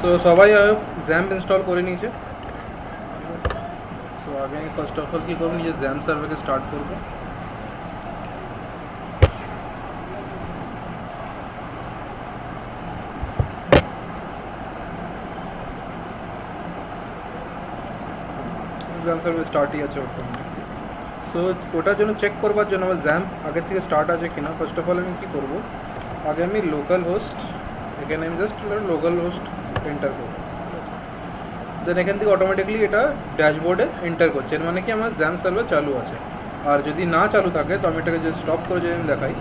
So সবাই XAMPP install করে নিয়েছে। তো আগে আমি ফার্স্ট অফ অল কী করবো, নিজের জ্যাম্প সার্ভারকে স্টার্ট করবো। জ্যাম্প সার্ভার স্টার্টই আছে অটোমেটিকলি। সো ওটার জন্য চেক করবার জন্য আমার জ্যাম্প আগের থেকে স্টার্ট আছে কিনা, ফার্স্ট অফ অল আমি কী করবো, আগে আমি লোকাল হোস্ট, এখানে আমি জাস্ট লোকাল হোস্ট এন্টার করবো। দেন এখান থেকে অটোমেটিকলি এটা ড্যাশবোর্ডে এন্টার করছে, এর মানে কি আমার জ্যাম্প সার্ভার চালু আছে। আর যদি না চালু থাকে তো আমি এটাকে যদি স্টপ করে যদি আমি দেখাই,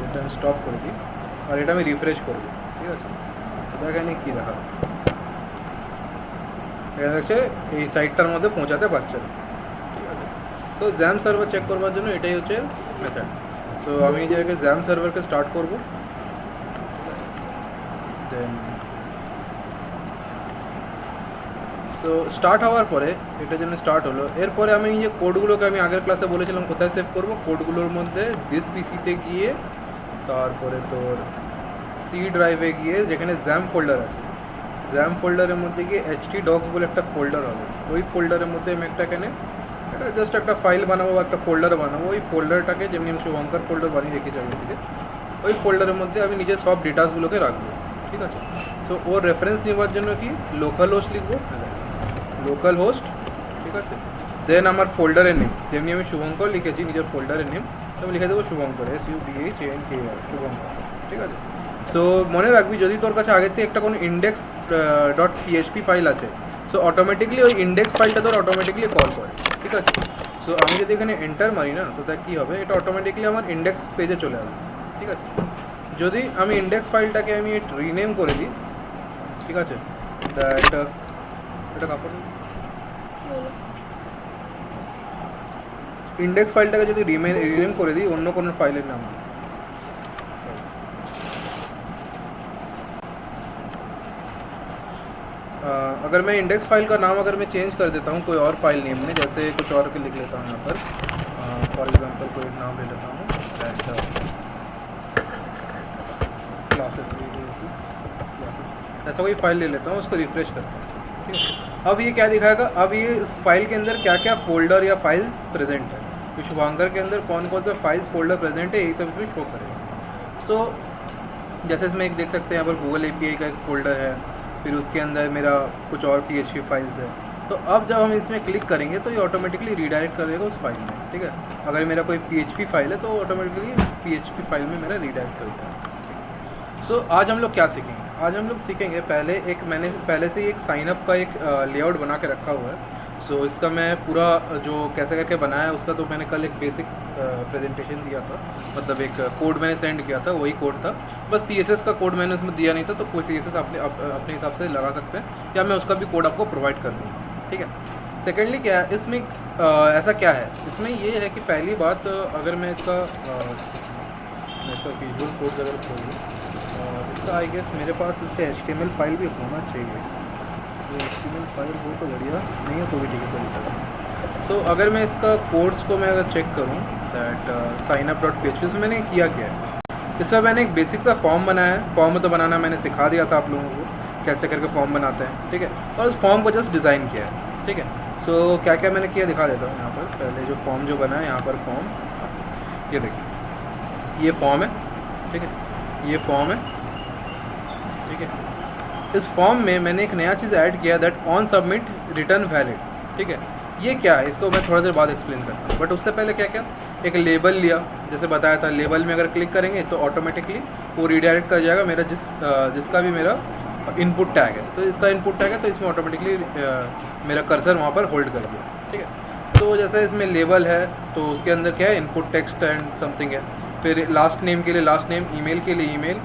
এটা আমি স্টপ করে দিই আর এটা আমি রিফ্রেশ করবো, ঠিক আছে। দেখেন কী দেখা, এটা হচ্ছে এই সাইটটার মধ্যে পৌঁছাতে পারছে না, ঠিক আছে। তো জ্যাম্প সার্ভার চেক করবার জন্য এটাই হচ্ছে মেথড। তো আমি যে জ্যাম্প সার্ভারকে স্টার্ট করবো, দেন তো স্টার্ট হওয়ার পরে এটা যেন স্টার্ট হলো, এরপরে আমি এই যে কোডগুলোকে আমি আগের ক্লাসে বলেছিলাম কোথায় সেভ করবো, কোডগুলোর মধ্যে দিস পিসিতে গিয়ে তারপরে তোর সি ড্রাইভে গিয়ে যেখানে জ্যাম্প ফোল্ডার আছে, জ্যাম্প ফোল্ডারের মধ্যে গিয়ে htdocs বলে একটা ফোল্ডার হবে, ওই ফোল্ডারের মধ্যে আমি একটা এখানে এটা জাস্ট একটা ফাইল বানাবো বা একটা ফোল্ডার বানাবো। ওই ফোল্ডারটাকে যেমনি আমি শুভঙ্কর ফোল্ডার বানিয়ে রেখেছি আগে থেকে, ওই ফোল্ডারের মধ্যে আমি নিজের সব ডেটাসগুলোকে রাখবো, ঠিক আছে। তো ওর রেফারেন্স নেওয়ার জন্য কি লোকাল হোস্ট লিখবো, লোকাল হোস্ট, ঠিক আছে। দেন আমার ফোল্ডারের নেম যেমনি আমি শুভঙ্কর লিখেছি নিজের ফোল্ডারের নেম, আমি লিখে দেবো শুভঙ্কর, SUBHANKR, শুভঙ্কর, ঠিক আছে। তো মনে রাখবি যদি তোর কাছে আগের থেকে একটা কোনো ইন্ডেক্স ডট পিএইচপি ফাইল আছে, তো অটোমেটিকলি ওই ইন্ডেক্স ফাইলটা তোর অটোমেটিকলি কল করে, ঠিক আছে। সো আমি যদি এখানে এন্টার মারি না, তো তা কী হবে, এটা অটোমেটিকলি আমার ইন্ডেক্স পেজে চলে আসবে, ঠিক আছে। যদি আমি ইন্ডেক্স ফাইলটাকে আমি রিনেম করে দিই, ঠিক আছে, এটা এটা কাপড় इंडेक्स फाइल जो रिनेम कर दी अन्य को फाइल नाम, अगर मैं इंडेक्स फाइल का नाम अगर मैं चेंज कर देता हूँ कोई और फाइल नेम में, जैसे कुछ और के लिख लेता हूँ यहाँ पर, फॉर एग्जांपल कोई नाम ले लेता हूँ क्लासेस, ऐसा कोई फाइल ले लेता हूँ, उसको रिफ्रेश करता हूँ, ठीक है। अब ये क्या दिखाएगा, अब ये इस फाइल के अंदर क्या क्या फोल्डर या फाइल्स प्रेजेंट है, तो शुभांकर के अंदर कौन कौन सा फाइल्स फोल्डर प्रेजेंट है, यही सब इसमें शो करेगा। सो जैसे इसमें एक देख सकते हैं यहाँ पर गूगल API का एक फ़ोल्डर है, फिर उसके अंदर मेरा कुछ और PHP फाइल्स है। तो अब जब हम इसमें क्लिक करेंगे तो ये ऑटोमेटिकली रीडायरेक्ट करेगा उस फाइल में, ठीक है। अगर मेरा कोई PHP फाइल है तो ऑटोमेटिकली PHP फाइल में मेरा रीडायरेक्ट कर देगा। सो आज हम लोग क्या सीखेंगे, आज हम लोग सीखेंगे मैंने पहले से ही एक साइनअप का एक लेआउट बना के रखा हुआ है। सो इसका मैं पूरा जो कैसे करके बनाया है उसका तो मैंने कल एक बेसिक प्रेजेंटेशन दिया था, मतलब एक कोड मैंने सेंड किया था, वही कोड था, बस CSS का कोड मैंने उसमें दिया नहीं था, तो कोई CSS अपने हिसाब से लगा सकते हैं, या मैं उसका भी कोड आपको प्रोवाइड कर दूँगा, ठीक है। सेकेंडली क्या है इसमें, ऐसा क्या है इसमें, ये है कि पहली बात अगर मैं इसका विजुअल कोड अगर खोलूँ, इसका आई गेस मेरे पास इसका HTML फाइल भी होना चाहिए, तो HTML फाइल हो तो बढ़िया, नहीं है तो भी ठीक है, कोई दिक्कत। सो अगर मैं इसका कोड्स को मैं अगर चेक करूँ दैट signup.php, इसमें मैंने किया क्या है, इसमें मैंने एक बेसिक सा फॉर्म बनाया है। फॉर्म तो बनाना मैंने सिखा दिया था आप लोगों को कैसे करके फॉर्म बनाते हैं, ठीक है, और उस फॉर्म को जस्ट डिज़ाइन किया है, ठीक है। सो क्या क्या मैंने किया दिखा देता हूँ यहाँ पर। पहले जो फॉर्म जो बना है यहाँ पर फॉर्म, ये देखिए ये फॉर्म है, ठीक है, ये फॉर्म है, ठीक है। इस फॉर्म में मैंने एक नया चीज़ ऐड किया that on submit return valid, ठीक है। ये क्या है इसको मैं थोड़ा देर बाद एक्सप्लेन करता हूँ, बट उससे पहले क्या क्या एक लेबल लिया, जैसे बताया था, लेबल में अगर क्लिक करेंगे तो ऑटोमेटिकली वो रीडायरेक्ट कर जाएगा मेरा जिसका भी मेरा इनपुट टैग है, तो इसका इनपुट टैग है तो इसमें ऑटोमेटिकली मेरा कर्सर वहाँ पर होल्ड कर दिया, ठीक है। तो जैसे इसमें लेबल है तो उसके अंदर क्या है, इनपुट टेक्स्ट एंड समथिंग है, फिर लास्ट नेम के लिए लास्ट नेम, ईमेल के लिए ईमेल,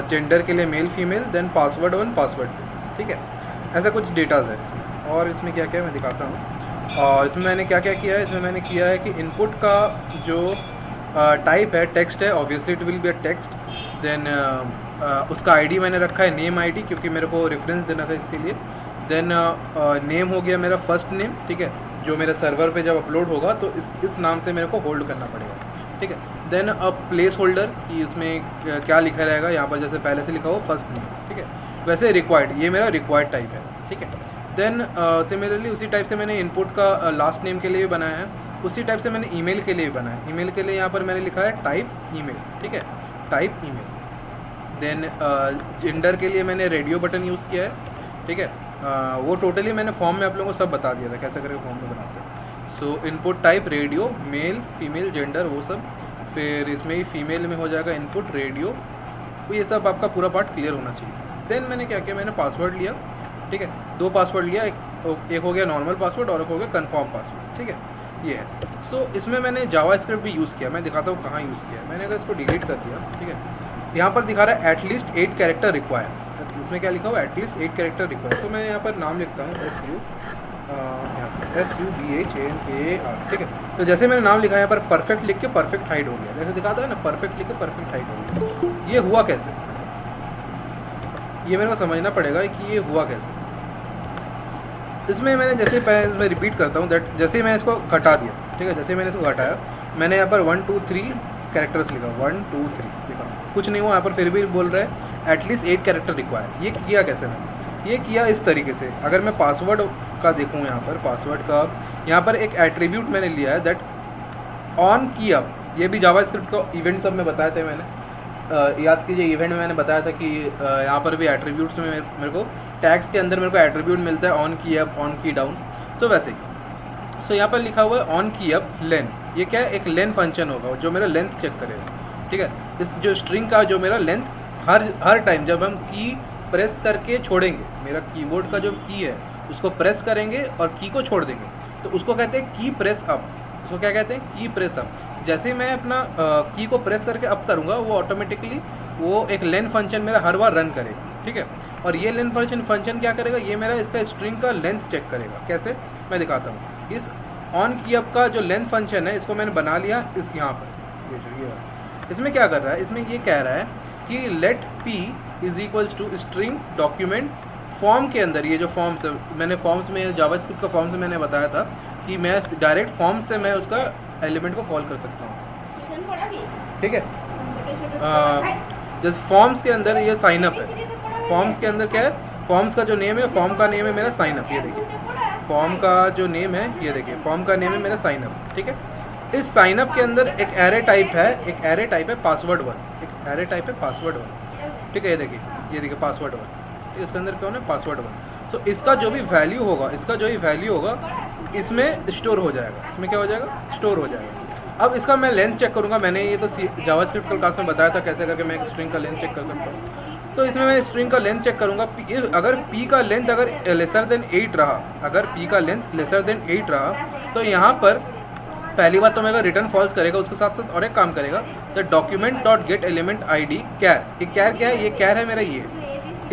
जेंडर के लिए male female, then password 1 password 2, ठीक है। ऐसा कुछ डेटाज है इसमें। और इसमें क्या क्या मैं दिखाता हूँ, और इसमें मैंने क्या क्या किया है, इसमें मैंने किया है कि इनपुट का जो टाइप है टेक्स्ट है, obviously it will be a text. Then उसका आईडी मैंने रखा है नेम आईडी, क्योंकि मेरे को रेफरेंस देना था इसके लिए। देन नेम हो गया मेरा फर्स्ट नेम, ठीक है, जो मेरे सर्वर पे जब अपलोड होगा तो इस नाम से मेरे को होल्ड करना पड़ेगा, ठीक है। देन अब प्लेस होल्डर कि उसमें क्या लिखा रहेगा, यहाँ पर जैसे पहले से लिखा हो फर्स्ट नेम, ठीक है। वैसे रिक्वायर्ड, ये मेरा रिक्वायर्ड टाइप है, ठीक है। देन सिमिलरली उसी टाइप से मैंने इनपुट का लास्ट नेम के लिए भी बनाया है, उसी टाइप से मैंने ईमेल के लिए भी बनाया है। ईमेल के लिए यहाँ पर मैंने लिखा है टाइप ईमेल, ठीक है, टाइप ईमेल। देन जेंडर के लिए मैंने रेडियो बटन यूज़ किया है, ठीक है। वो टोटली मैंने फॉर्म में आप लोगों को सब बता दिया था कैसे करके फॉर्म में बनाते हैं। सो input type radio, male female gender वो सब, फिर इसमें ही फीमेल में हो जाएगा इनपुट रेडियो, तो ये सब आपका पूरा पार्ट क्लियर होना चाहिए। देन मैंने क्या किया, मैंने पासवर्ड लिया, ठीक है, 2 पासवर्ड लिया, एक हो गया नॉर्मल पासवर्ड और एक हो गया कन्फर्म पासवर्ड, ठीक है, ये है। सो इसमें मैंने जावास्क्रिप्ट भी यूज़ किया, मैं दिखाता हूँ कहाँ यूज़ किया है। मैंने अगर इसको डिलीट कर दिया, ठीक है, यहाँ पर दिखा रहा है एटलीस्ट 8 कैरेक्टर रिक्वायर, इसमें क्या लिखा हुआ है एटलीस्ट 8 कैरेक्टर रिक्वायर। तो मैं यहाँ पर नाम लिखता हूँ SUBHANKAR, ठीक है। तो जैसे मैंने नाम लिखा है यहाँ पर परफेक्ट लिख के परफेक्ट हाइड हो गया, जैसे दिखाता है ना, परफेक्ट लिख के परफेक्ट हाइड हो गया। ये हुआ कैसे, ये मेरे को समझना पड़ेगा कि ये हुआ कैसे। इसमें मैंने जैसे मैं रिपीट करता हूँ दैट, जैसे मैं इसको घटा दिया, ठीक है, जैसे मैंने इसको घटाया, मैंने यहाँ पर 1 2 3 कैरेक्टर्स लिखा, 1 2 3 लिखा, कुछ नहीं हुआ यहाँ पर, फिर भी बोल रहा है एटलीस्ट 8 कैरेक्टर रिक्वायर। ये किया कैसे मैंने, ये किया इस तरीके से। अगर मैं पासवर्ड का देखूँ यहाँ पर, पासवर्ड का यहाँ पर एक एट्रीब्यूट मैंने लिया है दैट ऑन की अप, ये भी जावास्क्रिप्ट का इवेंट सब में बताए थे मैंने, याद कीजिए इवेंट में मैंने बताया था कि यहाँ पर भी एट्रीब्यूट्स में मेरे को टैग्स के अंदर मेरे को एट्रीब्यूट मिलता है ऑन की अप, ऑन की डाउन, तो वैसे ही। सो यहाँ पर लिखा हुआ है ऑन की अप लेन, ये क्या है, एक लेन फंक्शन होगा जो मेरा लेंथ चेक करेगा, ठीक है। इस जो स्ट्रिंग का जो मेरा लेंथ हर टाइम जब हम की प्रेस करके छोड़ेंगे, मेरा कीबोर्ड का जो की है उसको प्रेस करेंगे और की को छोड़ देंगे, तो उसको कहते हैं की प्रेस अप, उसको क्या कहते हैं, की प्रेस अप। जैसे ही मैं अपना की को प्रेस करके अप करूँगा, वो ऑटोमेटिकली वो एक लेन फंक्शन मेरा हर बार रन करेगा, ठीक है। और ये लेन फंक्शन क्या करेगा, ये मेरा इसका स्ट्रिंग का लेंथ चेक करेगा। कैसे, मैं दिखाता हूँ। इस ऑन की अप का जो लेंथ फंक्शन है, इसको मैंने बना लिया इस यहाँ पर, ये जो ये इसमें क्या कर रहा है, इसमें ये कह रहा है कि let p is equals to string document form के अंदर, ये जो फॉर्म्स है, मैंने फॉर्म्स में जावास्क्रिप्ट का फॉर्म्स में मैंने बताया था कि मैं डायरेक्ट फॉर्म से मैं उसका एलिमेंट को कॉल कर सकता हूँ, ठीक है। जैसे फॉर्म्स के अंदर ये साइन अप है, फॉर्म्स के अंदर क्या है, फॉर्म्स का जो नेम है, फॉर्म का नेम है मेरा साइन अप, ये देखिए फॉर्म का जो नेम है, ये देखिए फॉर्म का नेम है मेरा साइन अप, ठीक है। इस साइन अप के अंदर एक एरे टाइप है, एक एरे टाइप है पासवर्ड 1, एक एरे टाइप है पासवर्ड 1, ठीक है। ये देखिए पासवर्ड 1, ठीक है, इसके अंदर कौन है, पासवर्ड 1। तो इसका जो भी वैल्यू होगा, इसका जो भी वैल्यू होगा इसमें स्टोर हो जाएगा, इसमें क्या हो जाएगा, स्टोर हो जाएगा। अब इसका मैं लेंथ चेक करूँगा, मैंने ये तो जावास्क्रिप्ट क्लास में बताया था कैसे करके मैं एक स्ट्रिंग का लेंथ चेक कर सकता हूँ। तो इसमें मैं स्ट्रिंग का लेंथ चेक करूँगा, अगर p का लेंथ अगर लेसर देन 8 रहा, अगर p का लेंथ लेसर देन 8 रहा, तो यहाँ पर पहली बात तो मेरा रिटर्न फॉल्स करेगा, उसके साथ साथ और एक काम करेगा, the document dot gate element ID कैर। ये कैर क्या है, ये कैर है मेरा, ये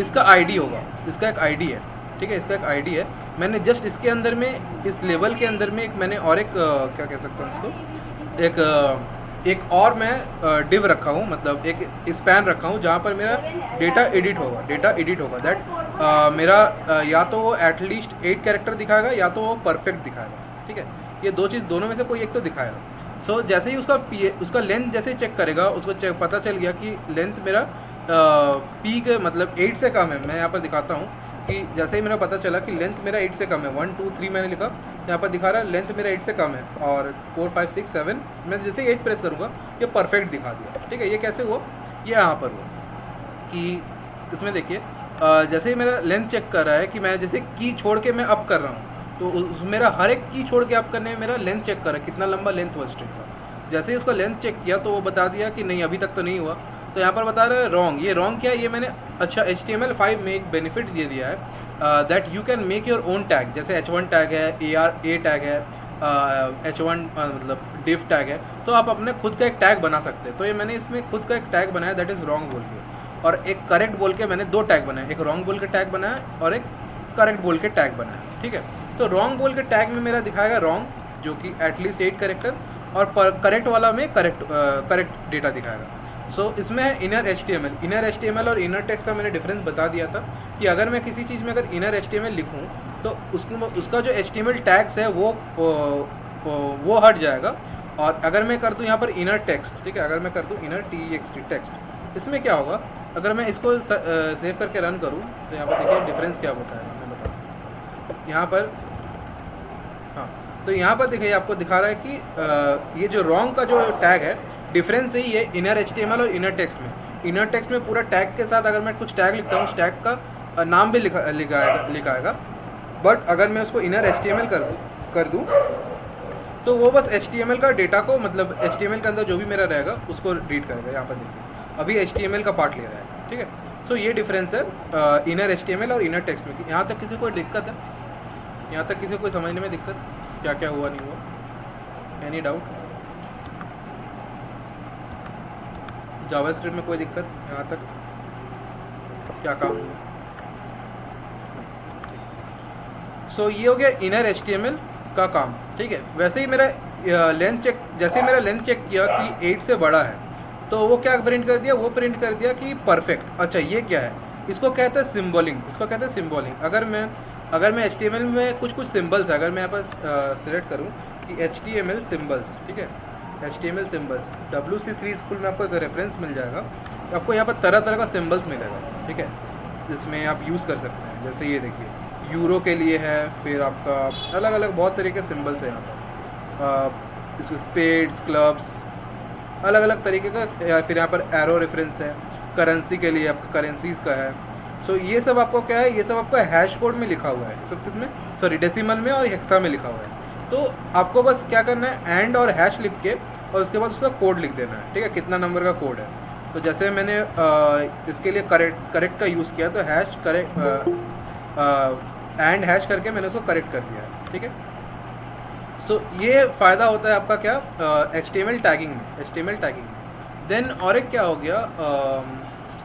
इसका ID होगा, इसका एक ID है, ठीक है, इसका एक ID है। मैंने जस्ट इसके अंदर में, इस लेवल के अंदर में एक मैंने और एक क्या कह सकता हूँ इसको, एक और मैं डिव रखा हूँ, मतलब एक स्पैन रखा हूँ जहाँ पर मेरा डेटा एडिट होगा, दैट मेरा या तो वो एटलीस्ट 8 कैरेक्टर दिखाएगा या तो वो परफेक्ट दिखाएगा, ठीक है। ये दो चीज़ दोनों में से कोई एक तो दिखाएगा। सो जैसे ही उसका लेंथ जैसे ही चेक करेगा, उसको पता चल गया कि लेंथ मेरा p के मतलब 8 से कम है। मैं यहाँ पर दिखाता हूँ कि जैसे ही मेरा पता चला कि लेंथ मेरा 8 से कम है, 1 2 3 मैंने लिखा, यहाँ पर दिखा रहा है लेंथ मेरा 8 से कम है, और 4 5 6 7 मैं जैसे ही 8 प्रेस करूँगा ये परफेक्ट दिखा दिया, ठीक है। ये कैसे हुआ, ये यहाँ पर हुआ कि इसमें देखिए जैसे ही मेरा लेंथ चेक कर रहा है कि मैं जैसे की छोड़ के मैं अप कर रहा हूँ, तो मेरा हर एक की छोड़ के अप करने में मेरा लेंथ चेक कर रहा है कितना लंबा लेंथ हुआ स्ट्रिंग का। जैसे ही उसका लेंथ चेक किया तो वो बता दिया कि नहीं अभी तक तो नहीं हुआ, तो यहाँ पर बता रहा है रॉन्ग। ये रॉन्ग क्या है, ये मैंने अच्छा HTML5 में एक बेनिफिट दे दिया है that you can make your own tag, जैसे H1 टैग है, ARA टैग है, H1 मतलब div टैग है, तो आप अपने खुद का एक टैग बना सकते हैं। तो ये मैंने इसमें खुद का एक टैग बनाया दैट इज़ रॉन्ग बोल के, और एक करेक्ट बोल के मैंने 2 टैग बनाए, एक रॉन्ग बोल के टैग बनाया और एक करेक्ट बोल के टैग बनाया, ठीक है। तो रॉन्ग बोल के टैग में मेरा दिखाएगा रॉन्ग जो कि एटलीस्ट 8 कैरेक्टर, और करेक्ट वाला में करेक्ट डेटा दिखाएगा। सो इसमें है इनर HTML और इनर टेक्स्ट का मैंने डिफरेंस बता दिया था कि अगर मैं किसी चीज़ में अगर इनर HTML लिखूँ तो उसका जो HTML टैग्स है वो हट जाएगा, और अगर मैं कर दूँ यहाँ पर इनर टेक्स्ट, ठीक है, अगर मैं कर दूँ इनर TXT टेक्स्ट, इसमें क्या होगा, अगर मैं इसको सेव करके रन करूँ तो यहाँ पर देखिए डिफरेंस क्या होता है, मैं बताऊँ यहाँ पर। हाँ, तो यहाँ पर देखिए आपको दिखा रहा है कि ये जो रॉन्ग का जो टैग है, डिफरेंस यही है इनर HTML और इनर टेक्स्ट में। इनर टेक्स्ट में पूरा टैग के साथ अगर मैं कुछ टैग लिखता हूँ, उस टैग का नाम भी लिखाएगा, बट अगर मैं उसको इनर HTML कर दूँ तो वो बस HTML का डेटा को, मतलब HTML के अंदर जो भी मेरा रहेगा उसको रीड करेगा। यहाँ पर देखिए अभी HTML का पार्ट ले रहा है, ठीक है। सो ये डिफरेंस है इनर HTML और इनर टेक्स्ट में। यहाँ तक किसी को दिक्कत है? यहाँ तक किसी को समझने में दिक्कत, क्या क्या हुआ नहीं हुआ? Any doubt? जावास्क्रिप्ट में कोई दिक्कत यहाँ तक? क्या काम हुआ? सो ये हो गया इनर HTML का काम, ठीक है। वैसे ही मेरा लेंथ चेक, जैसे मेरा लेंथ चेक किया कि 8 से बड़ा है, तो वो क्या प्रिंट कर दिया, वो प्रिंट कर दिया कि परफेक्ट। अच्छा ये क्या है, इसको कहते हैं सिम्बलिंग, इसको कहते हैं सिम्बलिंग। अगर मैं HTML में कुछ सिम्बल्स, अगर मैं यहाँ पर सिलेक्ट करूँ कि HTML सिम्बल्स, ठीक है, HTML सिम्बल्स, WC3 स्कूल में आपको एक रेफरेंस मिल जाएगा, तो आपको यहाँ पर तरह तरह का सिम्बल्स मिलेगा, ठीक है, जिसमें आप यूज़ कर सकते हैं। जैसे ये देखिए यूरो के लिए है, फिर आपका अलग अलग बहुत तरीके के सिम्बल्स हैं यहाँ पर, इसमें स्पेड्स, क्लब्स, अलग अलग तरीके का। फिर यहाँ पर एरो रेफरेंस है, करेंसी के लिए आपका करेंसीज का है। सो ये सब आपको क्या है, ये सब आपको हैश कोड में लिखा हुआ है, सब किसमें, सॉरी डेसिमल में और हेक्सा में लिखा हुआ है। तो आपको बस क्या करना है, एंड और हैश लिख के और उसके बाद उसका कोड लिख देना है, ठीक है, कितना नंबर का कोड है। तो जैसे मैंने इसके लिए करेक्ट का यूज़ किया, तो हैश करेक्ट एंड हैश करके मैंने उसको करेक्ट कर दिया है, ठीक है। सो ये फ़ायदा होता है आपका क्या, HTML टैगिंग में। देन और एक क्या हो गया,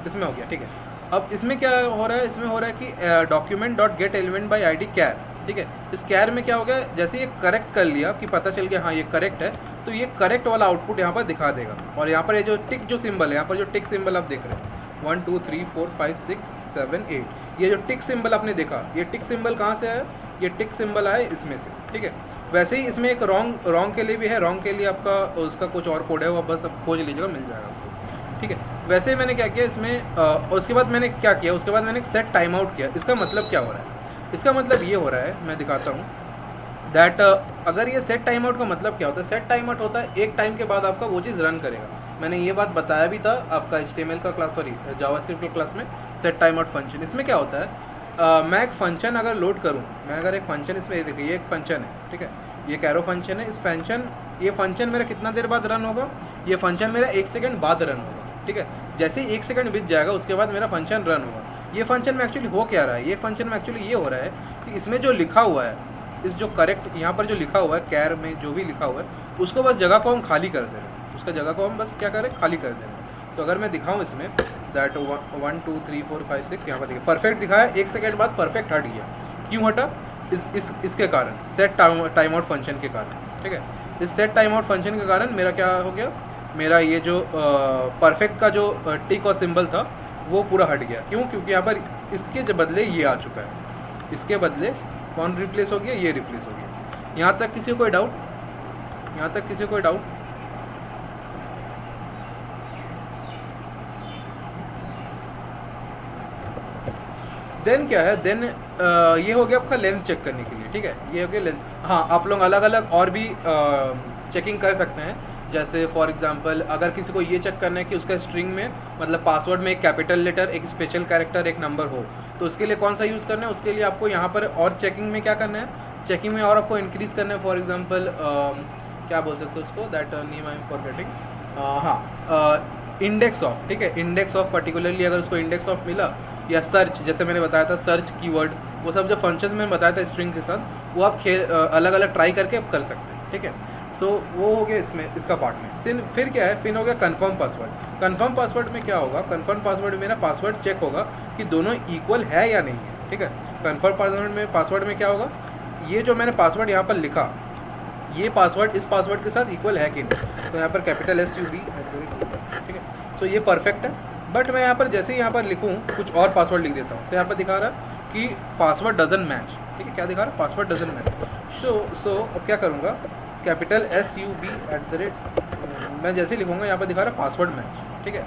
इसमें हो गया, ठीक है। अब इसमें क्या हो रहा है, इसमें हो रहा है कि document dot gate element by ID कैर, ठीक है। इस कैर में क्या हो गया, जैसे ये करेक्ट कर लिया कि पता चल गया हाँ ये करेक्ट है, तो ये करेक्ट वाला आउटपुट यहाँ पर दिखा देगा। और यहाँ पर ये जो टिक जो सिंबल है, यहाँ पर जो टिक सिंबल आप देख रहे हैं 1 2 3 4 5 6 7 8, ये जो टिक सिंबल आपने देखा, ये टिक सिंबल कहाँ से आया, ये टिक सिंबल आया इसमें से, ठीक है। वैसे ही इसमें एक रॉन्ग के लिए भी है, रॉन्ग के लिए आपका उसका कुछ और कोड है, वो बस आप खोज लीजिएगा, मिल जाएगा आपको, ठीक है। वैसे ही मैंने क्या किया इसमें, उसके बाद मैंने क्या किया, उसके बाद मैंने सेट टाइम आउट किया। इसका मतलब क्या हो रहा है, इसका मतलब ये हो रहा है, मैं दिखाता हूँ दैट अगर ये सेट टाइम आउट का मतलब क्या होता है, सेट टाइम आउट होता है एक टाइम के बाद आपका वो चीज़ रन करेगा। मैंने ये बात बताया भी था आपका HTML का क्लास, सॉरी जावास्क्रिप्ट के क्लास में, सेट टाइम आउट फंक्शन। इसमें क्या होता है, मैं एक फंक्शन अगर लोड करूँ, मैं अगर एक फंक्शन, इसमें देखिए ये एक फंक्शन है, ठीक है, ये कैरो फंक्शन है। ये फंक्शन मेरा कितना देर बाद रन होगा, ये फंक्शन मेरा 1 सेकंड बाद रन होगा, ठीक है। जैसे ही 1 सेकंड बीत जाएगा उसके बाद मेरा फंक्शन रन होगा। ये फंक्शन में एक्चुअली हो क्या रहा है, ये फंक्शन में एक्चुअली ये हो रहा है कि इसमें जो लिखा हुआ है, इस जो करेक्ट यहाँ पर जो लिखा हुआ है कैर में जो भी लिखा हुआ है, उसको बस जगह को हम खाली कर दे रहे हैं, उसका जगह को हम बस क्या करें, खाली कर दे रहे हैं। तो अगर मैं दिखाऊँ इसमें दैट 1 2 3 4 5 6, यहाँ पर देखिए परफेक्ट दिखाया, 1 सेकंड बाद परफेक्ट हट गया। क्यों हटा, इसके कारण, सेट टाइम आउट फंक्शन के कारण, ठीक है। इस सेट टाइम आउट फंक्शन के कारण मेरा क्या हो गया, मेरा ये जो परफेक्ट का जो टिक और सिंबल था वो पूरा हट गया। क्यों, क्योंकि यहाँ पर इसके बदले ये आ चुका है, इसके बदले कौन रिप्लेस हो गया, ये रिप्लेस हो गया। यहाँ तक किसी को कोई डाउट, यहाँ तक किसी को कोई डाउट? देन क्या है, देन ये हो गया आपका लेंथ चेक करने के लिए, ठीक है, ये हो गया लेंथ। हाँ, आप लोग अलग अलग और भी चेकिंग कर सकते हैं। जैसे फॉर एग्जांपल अगर किसी को ये चेक करना है कि उसका स्ट्रिंग में, मतलब पासवर्ड में एक कैपिटल लेटर, एक स्पेशल कैरेक्टर, एक नंबर हो, तो उसके लिए कौन सा यूज़ करना है, उसके लिए आपको यहाँ पर और चेकिंग में क्या करना है, चेकिंग में और आपको इंक्रीज़ करना है। फॉर एग्जांपल क्या बोल सकते हो उसको, that name I am forgetting, हाँ, इंडेक्स ऑफ, ठीक है, इंडेक्स ऑफ पर्टिकुलरली अगर उसको इंडेक्स ऑफ मिला, या सर्च, जैसे मैंने बताया था सर्च कीवर्ड, वो सब जो फंक्शंस मैंने बताया था स्ट्रिंग के साथ, वो आप अलग अलग ट्राई करके आप कर सकते हैं, ठीक है। सो वो हो गया इसमें, इसका पार्ट में। फिर क्या है, फिर हो गया कंफर्म पासवर्ड। कंफर्म पासवर्ड में क्या होगा, कंफर्म पासवर्ड में मेरा पासवर्ड चेक होगा कि दोनों इक्वल है या नहीं है, ठीक है। कंफर्म पासवर्ड में क्या होगा, ये जो मैंने पासवर्ड यहाँ पर लिखा, ये पासवर्ड इस पासवर्ड के साथ इक्वल है कि नहीं। तो यहाँ पर कैपिटल SUB, ठीक है, तो ये परफेक्ट है। बट मैं यहाँ पर जैसे ही यहाँ पर लिखूँ कुछ और पासवर्ड लिख देता हूँ, तो यहाँ पर दिखा रहा है कि पासवर्ड डजन मैच, ठीक है, क्या दिखा रहा है, पासवर्ड डजन मैच। सो अब क्या करूँगा, कैपिटल SUB @ मैं जैसे ही लिखूँगा यहाँ पर दिखा रहा है पासवर्ड मैच, ठीक है।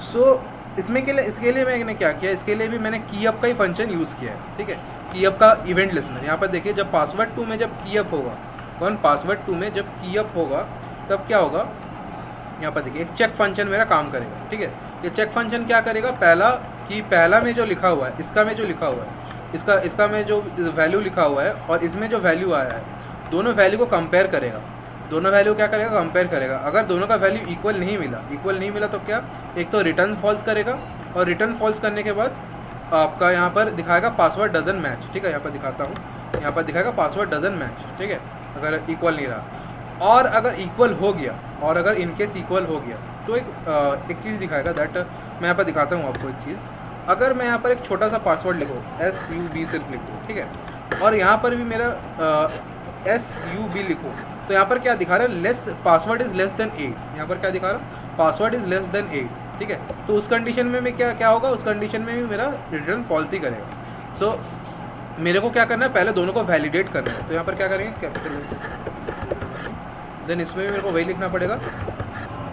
सो इसके लिए मैंने क्या किया, इसके लिए भी मैंने कीअप का ही फंक्शन यूज़ किया है, ठीक है। कीअप का इवेंट लिसनर, यहाँ पर देखिए जब पासवर्ड 2 में जब कीअप होगा, कौन पासवर्ड 2 में जब कीअप होगा तब क्या होगा, यहाँ पर देखिए एक चेक फंक्शन मेरा काम करेगा, ठीक है। ये चेक फंक्शन क्या करेगा, पहला में जो लिखा हुआ है, इसका में जो लिखा हुआ है, इसका में जो वैल्यू लिखा हुआ है और इसमें जो वैल्यू आया है, दोनों वैल्यू को कंपेयर करेगा। दोनों वैल्यू क्या करेगा, कंपेयर करेगा। अगर दोनों का वैल्यू इक्वल नहीं मिला तो क्या, एक तो रिटर्न फॉल्स करेगा, और रिटर्न फॉल्स करने के बाद आपका यहाँ पर दिखाएगा पासवर्ड डजन मैच, ठीक है। यहाँ पर दिखाता हूँ, यहाँ पर दिखाएगा पासवर्ड डजन मैच, ठीक है, अगर इक्वल नहीं रहा। और अगर इक्वल हो गया, और अगर इनकेस इक्वल हो गया तो एक चीज़ दिखाएगा, दैट मैं यहाँ पर दिखाता हूँ आपको एक चीज़। अगर मैं यहाँ पर एक छोटा सा पासवर्ड लिखूँ, SUB सिर्फ लिख दूँ, ठीक है, और यहाँ पर भी मेरा SUB लिखूँ, तो यहाँ पर क्या दिखा रहा है, less password is less than 8। यहाँ पर क्या दिखा रहा है, पासवर्ड इज़ लेस देन 8, ठीक है। तो उस कंडीशन में मैं क्या होगा, उस कंडीशन में भी मेरा रिटर्न फॉल्स ही करेगा। सो मेरे को क्या करना है, पहले दोनों को वैलिडेट करना है। तो यहाँ पर क्या करेंगे, कैपिटल, देन इसमें भी मेरे को वही लिखना पड़ेगा,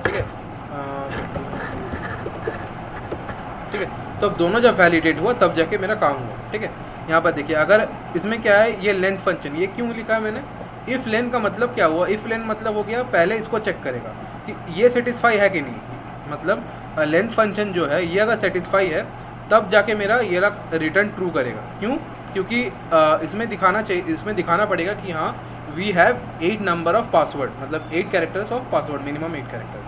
ठीक है, ठीक है। तो अब दोनों जब वैलिडेट हुआ तब जाके मेरा काम हुआ, ठीक है। यहाँ पर देखिए, अगर इसमें क्या है, ये लेंथ फंक्शन, ये क्यों लिखा है मैंने, इफ़ लेंथ का मतलब क्या हुआ, इफ़ लेंथ मतलब हो गया पहले इसको चेक करेगा कि ये सेटिस्फाई है कि नहीं। मतलब लेंथ फंक्शन जो है, ये अगर सेटिस्फाई है तब जाके मेरा ये रिटर्न ट्रू करेगा। क्यों, क्योंकि इसमें दिखाना चाहिए, इसमें दिखाना पड़ेगा कि हाँ we have 8 number of password, मतलब 8 characters of password, minimum 8 character.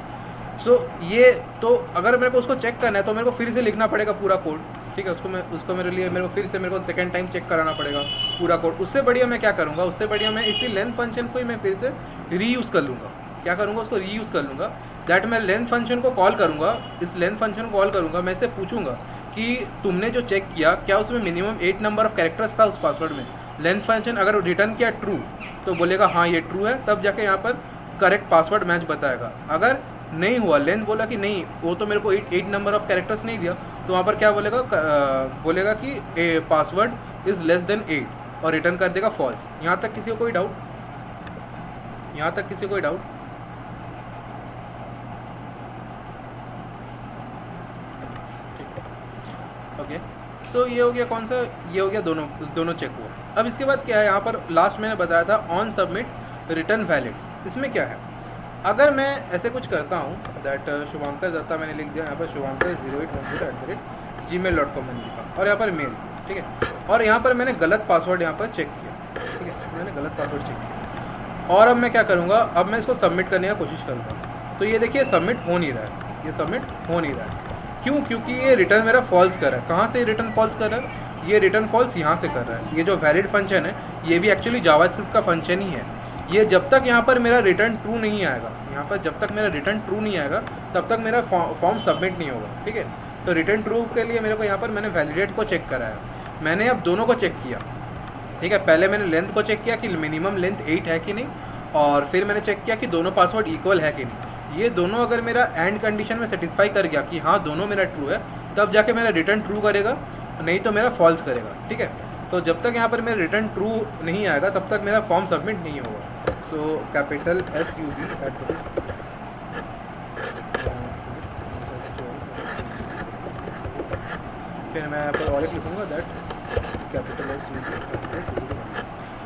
So ये तो अगर मेरे को उसको चेक करना है तो मेरे को फिर से लिखना पड़ेगा पूरा कोड, ठीक है। उसको मेरे लिए मेरे को सेकंड टाइम चेक कराना पड़ेगा पूरा कोड। उससे बढ़िया मैं क्या करूँगा, उससे बढ़िया मैं इसी लेंथ फंक्शन को ही मैं फिर से रीयूज़ कर लूँगा। क्या करूँगा, उसको रीयूज़ कर लूँगा, दैट मैं लेंथ फंक्शन को कॉल करूँगा, इस लेंथ फंक्शन को कॉल करूँगा, मैं इससे पूछूंगा कि तुमने जो चेक किया क्या उसमें मिनिमम 8 नंबर ऑफ कैरेक्टर्स था उस पासवर्ड में। लेंथ फंक्शन अगर रिटर्न किया ट्रू तो बोलेगा हाँ ये ट्रू है, तब जाके यहाँ पर करेक्ट पासवर्ड मैच बताएगा। अगर नहीं हुआ, लेंथ बोला कि नहीं वो तो मेरे को 8 नंबर ऑफ कैरेक्टर्स नहीं दिया, तो वहाँ पर क्या बोलेगा, बोलेगा कि पासवर्ड इज़ लेस देन 8 और रिटर्न कर देगा फॉल्स। यहाँ तक किसी को कोई डाउट, यहाँ तक किसी को कोई डाउट? ओके, सो ये हो गया कौन सा, ये हो गया दोनों चेक हुआ। अब इसके बाद क्या है, यहाँ पर लास्ट मैंने बताया था ऑन सबमिट रिटर्न वैलिड। इसमें क्या है, अगर मैं ऐसे कुछ करता हूँ, दैट शुभांकर दत्ता मैंने लिख दिया, यहाँ पर शुभांकर 0810@gmail.com मैंने लिखा, और यहाँ पर मेल, ठीक है, और यहाँ पर मैंने गलत पासवर्ड यहाँ पर चेक किया, ठीक है, मैंने गलत पासवर्ड चेक किया। और अब मैं क्या करूँगा, अब मैं इसको सबमिट करने की कोशिश करूँगा, तो ये देखिए सबमिट हो नहीं रहा है, ये सबमिट हो नहीं रहा है। क्यों, क्योंकि ये रिटर्न मेरा फॉल्स कर रहा है। कहाँ से रिटर्न फॉल्स कर रहा है, ये रिटर्न फॉल्स यहाँ से कर रहा है। ये जो वैलिड फंक्शन है ये भी एक्चुअली जावास्क्रिप्ट का फंक्शन ही है। ये जब तक यहाँ पर मेरा रिटर्न ट्रू नहीं आएगा, यहाँ पर जब तक मेरा रिटर्न ट्रू नहीं आएगा तब तक मेरा फॉर्म सबमिट नहीं होगा, ठीक है। तो रिटर्न ट्रू के लिए मेरे को यहाँ पर मैंने वैलिडेट को चेक कराया, मैंने अब दोनों को चेक किया, ठीक है। पहले मैंने लेंथ को चेक किया कि मिनिमम लेंथ 8 है कि नहीं, और फिर मैंने चेक किया कि दोनों पासवर्ड इक्वल है कि नहीं। ये दोनों अगर मेरा एंड कंडीशन में सेटिस्फाई कर गया कि हाँ दोनों मेरा ट्रू है, तब जाके मेरा रिटर्न ट्रू करेगा, नहीं तो मेरा फॉल्स करेगा, ठीक है। तो जब तक यहाँ पर मेरा रिटर्न ट्रू नहीं आएगा तब तक मेरा फॉर्म सबमिट नहीं होगा। तो कैपिटल SUB फिर मैं यहाँ पर और एक लिखूँगा, दैट कैपिटल SUB।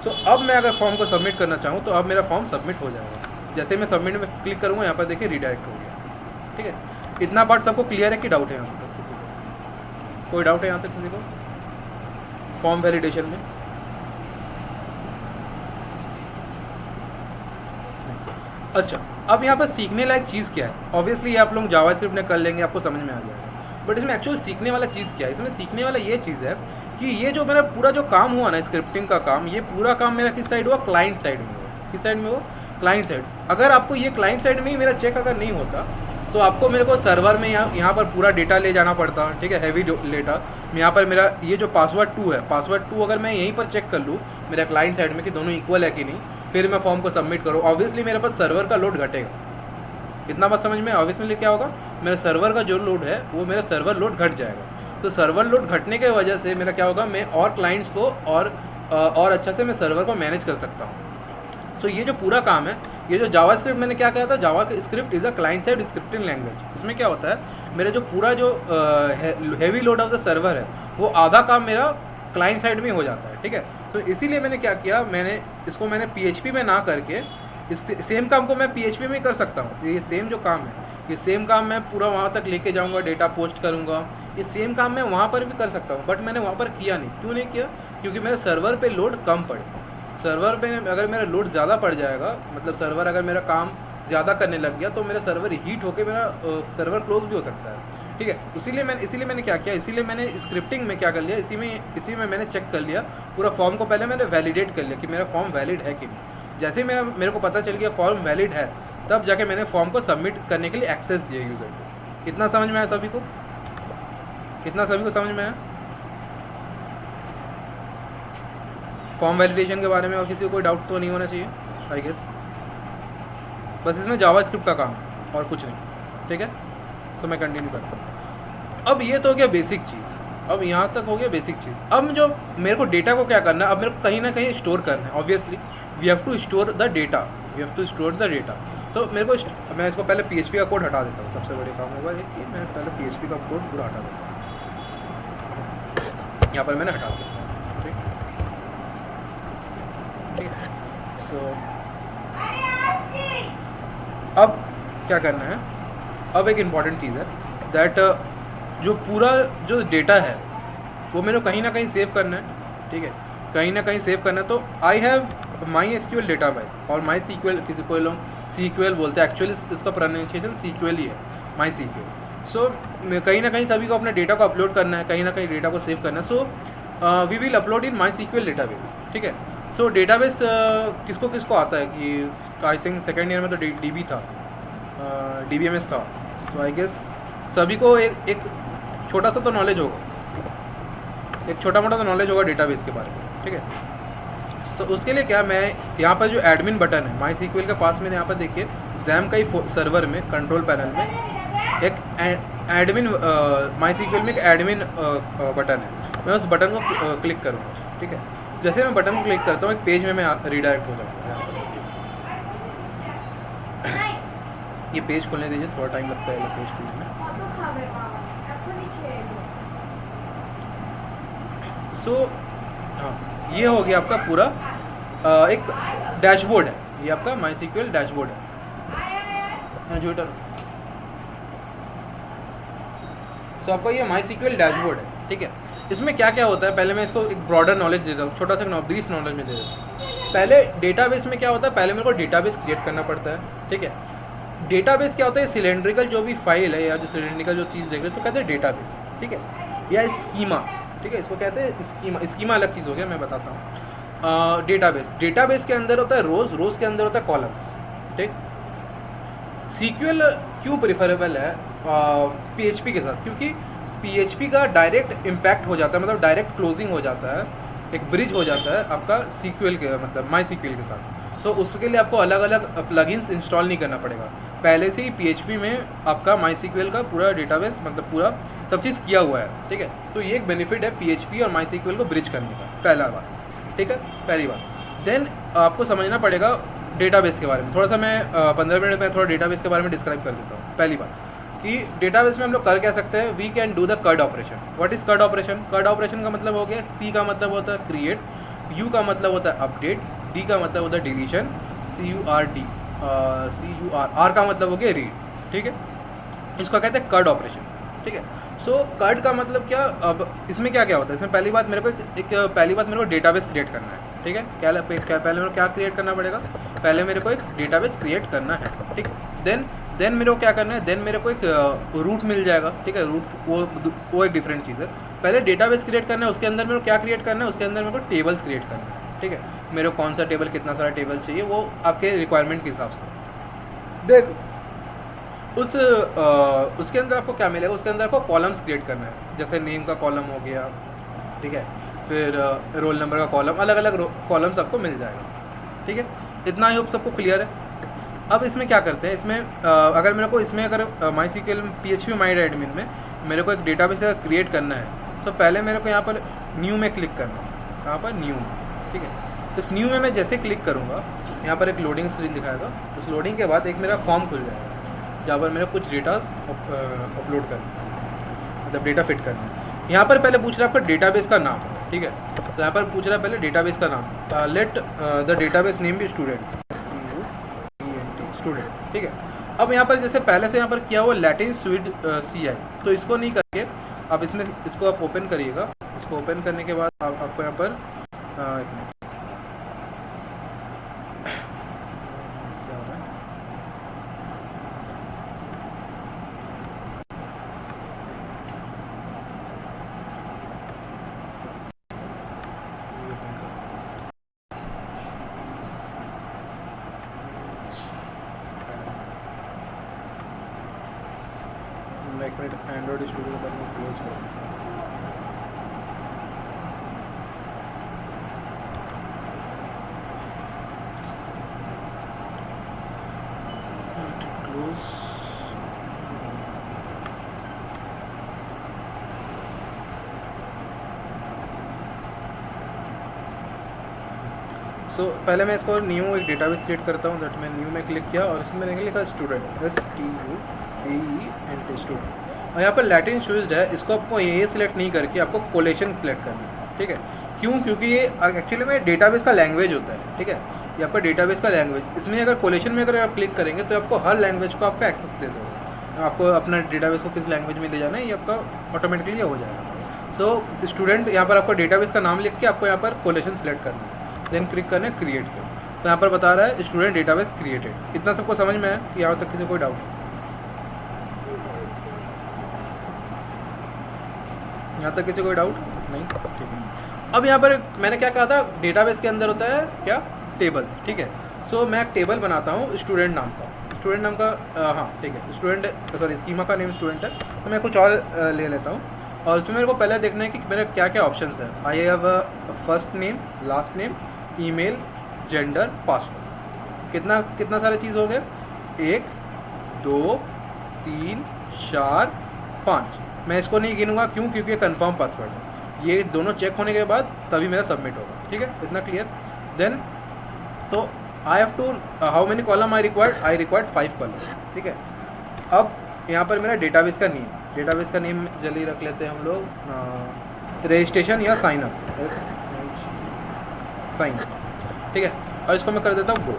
तो अब मैं अगर फॉर्म को सबमिट करना चाहूँ तो अब मेरा फॉर्म सबमिट हो जाएगा। जैसे मैं सबमिट में क्लिक करूँगा, यहाँ पर देखिए रीडायरेक्ट हो गया, ठीक है। इतना पार्ट सबको क्लियर है कि डाउट है यहाँ तक किसी को? कोई डाउट है यहाँ तक किसी को फॉर्म वैलिडेशन में? अच्छा, अब यहाँ पर सीखने लायक चीज़ क्या है? ऑब्वियसली ये आप लोग जावास्क्रिप्ट में कर लेंगे, आपको समझ में आ जाएगा, बट इसमें एक्चुअल सीखने वाला चीज़ क्या है? इसमें सीखने वाला ये चीज़ है कि ये जो मेरा पूरा जो काम हुआ ना, स्क्रिप्टिंग का काम, ये पूरा काम मेरा किस साइड हुआ? क्लाइंट साइड में हुआ। किस साइड में हुआ? Client side. अगर आपको ये क्लाइंट साइड में ही मेरा चेक अगर नहीं होता तो आपको मेरे को सर्वर में यहाँ पर पूरा डेटा ले जाना पड़ता, ठीक है, हैवी डेटा। यहाँ पर मेरा ये जो पासवर्ड 2 है, पासवर्ड 2 अगर मैं यहीं पर चेक कर लूँ मेरा क्लाइंट साइड में कि दोनों इक्वल है कि नहीं, फिर मैं फॉर्म को सबमिट करूँ, ऑब्वियसली मेरे पास सर्वर का लोड घटेगा। इतना बात समझ में? ऑब्वियसली क्या होगा, मेरा सर्वर का जो लोड है वो मेरा सर्वर लोड घट जाएगा। तो सर्वर लोड घटने की वजह से मेरा क्या होगा, मैं और क्लाइंट्स को और अच्छा से मैं सर्वर को मैनेज कर सकता हूँ। सो ये जो पूरा काम है ये जो जावास्क्रिप्ट मैंने क्या कहा था, JavaScript is a client side scripting language. इसमें क्या होता है, मेरा जो पूरा जो heavy load of the server है वो आधा काम मेरा क्लाइंट साइड में हो जाता है, ठीक है। तो इसीलिए मैंने क्या किया, मैंने इसको PHP में ना करके इस सेम काम को मैं PHP में कर सकता हूँ। ये सेम जो काम है, ये सेम काम मैं पूरा वहाँ तक लेके जाऊँगा, डेटा पोस्ट करूँगा, ये सेम काम मैं वहाँ पर भी कर सकता हूँ, बट मैंने वहाँ पर किया नहीं। क्यों नहीं किया? क्योंकि मेरे सर्वर पे लोड कम पड़े। सर्वर पे अगर मेरा लोड ज़्यादा पड़ जाएगा, मतलब सर्वर अगर मेरा काम ज़्यादा करने लग गया, तो मेरा सर्वर हीट होकर मेरा सर्वर क्लोज भी हो सकता है, ठीक है। इसीलिए मैंने क्या किया, इसीलिए मैंने स्क्रिप्टिंग में क्या कर लिया, इसी में मैंने चेक कर लिया पूरा फॉर्म को, पहले मैंने वैलिडेट कर लिया कि मेरा फॉर्म वैलिड है कि नहीं। जैसे ही मेरे को पता चल गया फॉर्म वैलिड है, तब जाके मैंने फॉर्म को सबमिट करने के लिए एक्सेस दिया यूज़र को। इतना समझ में आया सभी को? कितना सभी को समझ में आया फॉर्म वैलिडेशन के बारे में? और किसी को कोई डाउट तो नहीं होना चाहिए आई गेस। बस इसमें जावास्क्रिप्ट का काम है और कुछ नहीं, ठीक है। तो मैं कंटिन्यू करता हूँ। अब ये तो हो गया बेसिक चीज़, अब यहाँ तक हो गया बेसिक चीज़। अब जो मेरे को डेटा को क्या करना है, अब मेरे को कहीं ना कहीं स्टोर करना है। Obviously we have to store the data, तो मेरे को मैं इसको पहले PHP का कोड हटा देता हूँ। सबसे बड़ी काम होगा कि मैं पहले PHP का कोड पूरा हटा देता हूँ। यहाँ पर मैंने हटा दिया, ठीक है। सो अब क्या करना है, अब एक इम्पॉर्टेंट चीज़ है दैट जो पूरा जो डेटा है वो मेरे को कहीं ना कहीं सेव करना है, ठीक है, कहीं ना कहीं सेव करना है। तो आई हैव MySQL डेटाबेस और MySQL, किसी को लोग SQL बोलते हैं, एक्चुअली इसका प्रोनाउंसिएशन SQL ही है, MySQL। सो कहीं ना कहीं सभी को अपने डेटा को अपलोड करना है, कहीं ना कहीं डेटा को सेव करना है। So we will upload in MySQL database, ठीक है। सो डेटाबेस किसको किसको आता है कि आई थिंक सेकेंड ईयर में तो DB था, DBMS था। तो आई गेस सभी को एक छोटा सा तो नॉलेज होगा, एक छोटा मोटा तो नॉलेज होगा डेटाबेस के बारे में, ठीक है। तो उसके लिए क्या, मैं यहाँ पर जो एडमिन बटन है MySQL के पास में, यहाँ पर देखिए XAMPP का ही सर्वर में कंट्रोल पैनल में एक एडमिन MySQL में एक एडमिन बटन है। मैं उस बटन को क्लिक करूँगा, ठीक है। जैसे मैं बटन को क्लिक करता हूँ, एक पेज में मैं रीडायरेक्ट हो जाऊँगा। ये पेज खोलने दीजिए, थोड़ा टाइम लगता है पेज खोलने में। सो हाँ, ये हो गया आपका पूरा एक डैशबोर्ड है, ये आपका MySQL डैशबोर्ड है। सो आपका ये MySQL डैशबोर्ड है, ठीक है। इसमें क्या क्या होता है, पहले मैं इसको एक ब्रॉडर नॉलेज दे देता हूँ, छोटा सा ब्रीफ नॉलेज में दे देता हूँ। पहले डेटाबेस में क्या होता है, पहले मेरे को डेटाबेस क्रिएट करना पड़ता है, ठीक है। डेटाबेस क्या होता है, सिलेंड्रिकल जो भी फाइल है या जो सिलेंड्रिकल जो चीज़ देख रहे हैं उसको कहते हैं डेटाबेस, ठीक है, या स्कीमा, ठीक है, इसको कहते हैं स्कीमा। स्कीमा अलग चीज़ हो गया, मैं बताता हूँ। डेटाबेस के अंदर होता है रोज़ के अंदर होता है कॉलम्स, ठीक। SQL क्यों प्रिफरेबल है PHP के साथ, क्योंकि PHP का डायरेक्ट इम्पैक्ट हो जाता है, मतलब डायरेक्ट क्लोजिंग हो जाता है, एक ब्रिज हो जाता है आपका SQL के मतलब MySQL के साथ। तो उसके लिए आपको अलग अलग प्लगइन्स इंस्टॉल नहीं करना पड़ेगा, पहले से ही PHP में आपका MySQL का पूरा डेटाबेस मतलब पूरा सब चीज़ किया हुआ है, ठीक है। तो ये एक बेनिफिट है PHP और MySQL को ब्रिज करने का, पहला बात, ठीक है, पहली बात। देन आपको समझना पड़ेगा डेटाबेस के बारे में थोड़ा सा। मैं 15 मिनट में थोड़ा डेटाबेस के बारे में डिस्क्राइब कर देता हूँ। पहली बात कि डेटाबेस में हम लोग कर क्या सकते हैं, we can do the CRUD operation. What is CRUD operation? CRUD operation का मतलब हो गया, C का मतलब होता है क्रिएट, U का मतलब होता है अपडेट, D का मतलब होता है डिलीशन, CURD, R का मतलब हो गया रीड, ठीक है। इसको कहते हैं CRUD ऑपरेशन, ठीक है। सो CRUD का मतलब क्या, अब इसमें क्या क्या होता है, इसमें पहली बात मेरे को डेटाबेस क्रिएट करना है, ठीक है। पहले मेरे को क्या क्रिएट करना पड़ेगा, पहले मेरे को एक डेटाबेस क्रिएट करना है, ठीक। देन मेरे को क्या करना है, देन मेरे को एक रूट मिल जाएगा, ठीक है। रूट वो एक डिफरेंट चीज़ है। पहले डेटाबेस क्रिएट करना है, उसके अंदर मेरे को क्या क्रिएट करना है, उसके अंदर मेरे को टेबल्स क्रिएट करना है, ठीक है। मेरे को कौन सा टेबल, कितना सारा टेबल चाहिए, वो आपके रिक्वायरमेंट के हिसाब से। देख उसके अंदर आपको क्या मिलेगा, उसके अंदर आपको कॉलम्स क्रिएट करना है, जैसे नेम का कॉलम हो गया, ठीक है, फिर रोल नंबर का कॉलम, अलग अलग कॉलम्स आपको मिल जाएगा, ठीक है। इतना ही सबको क्लियर है। अब इसमें क्या करते हैं, इसमें अगर मेरे को इसमें अगर MySQL PHP MyAdmin में मेरे को एक डेटाबेस क्रिएट करना है, तो पहले मेरे को यहाँ पर न्यू में क्लिक करना है, यहाँ पर न्यू, ठीक है। इस न्यू में मैं जैसे क्लिक करूँगा यहाँ पर एक लोडिंग स्क्रीन दिखाएगा। उस लोडिंग के बाद एक मेरा फॉर्म खुल जाएगा जहाँ पर मेरे कुछ डेटा अपलोड करना है, मतलब डेटा फिट करना है। यहाँ पर पहले पूछ रहा है आपका डेटाबेस का नाम, ठीक है। तो यहाँ पर पूछ रहा है पहले डेटाबेस का नाम, let the database name be student, student, ठीक है। अब यहाँ पर जैसे पहले से यहाँ पर किया हुआ लैटिन स्वीड CI, तो इसको नहीं करके आप इसमें इसको आप ओपन करिएगा। इसको ओपन करने के बाद आपको यहाँ पर एक मिनट, क्या हो रहा है, मैं एक मिनट एंड्रॉइड स्टूडियो पर मैं क्लोज करूँ। सो पहले मैं इसको न्यू एक डेटाबेस क्रिएट करता हूँ। दैट मैं न्यू में क्लिक किया और इसमें मैंने लिखा स्टूडेंट, STUDENT, स्टूडेंट। और यहाँ पर लैटिन स्वीड है, इसको आपको ये सिलेक्ट नहीं करके आपको कोलेशन सिलेक्ट करना है, ठीक है। क्यों? क्योंकि ये एक्चुअली में डेटाबेस का लैंग्वेज होता है, ठीक है। ये आपका डेटाबेस का लैंग्वेज, इसमें अगर कोलेशन में अगर आप क्लिक करेंगे तो आपको हर लैंग्वेज को आपका एक्सेस दे देगा। आपको अपना डेटाबेस को किस लैंग्वेज में ले जाना है ये आपका ऑटोमेटिकली हो जाएगा। सो स्टूडेंट, यहाँ पर आपको डेटाबेस का नाम लिख के आपको यहाँ पर कोलेशन सिलेक्ट करना है, देन क्लिक करना है क्रिएट पे। तो यहाँ पर बता रहा है स्टूडेंट डेटाबेस क्रिएटेड। इतना सबको समझ में है कि यहाँ तक किसी कोई डाउट? यहाँ तक किसी कोई डाउट नहीं? ठीक है। अब यहाँ पर मैंने क्या कहा था, डेटाबेस के अंदर होता है क्या, टेबल्स, ठीक है। सो मैं एक टेबल बनाता हूँ स्टूडेंट नाम का, स्टूडेंट नाम का, हाँ ठीक है, स्टूडेंट, सॉरी स्कीमा का नेम स्टूडेंट है। तो मैं कुछ और ले लेता हूँ और उसमें मेरे को पहले देखना है कि मेरे क्या क्या ऑप्शंस है। I have first name, last name, email, gender, password. कितना सारे चीज़ हो गए, 1 2 3 4 5। मैं इसको नहीं गिनूंगा, क्यों? क्योंकि ये कंफर्म पासवर्ड है। ये दोनों चेक होने के बाद तभी मेरा सबमिट होगा, ठीक है, इतना क्लियर। देन तो I have to, how many column I required 5 column, ठीक है। अब यहाँ पर मेरा डेटाबेस का नेम जल्दी रख लेते हैं हम लोग, रजिस्ट्रेशन या साइन अप, साइन, ठीक है। और इसको मैं कर देता हूँ गो।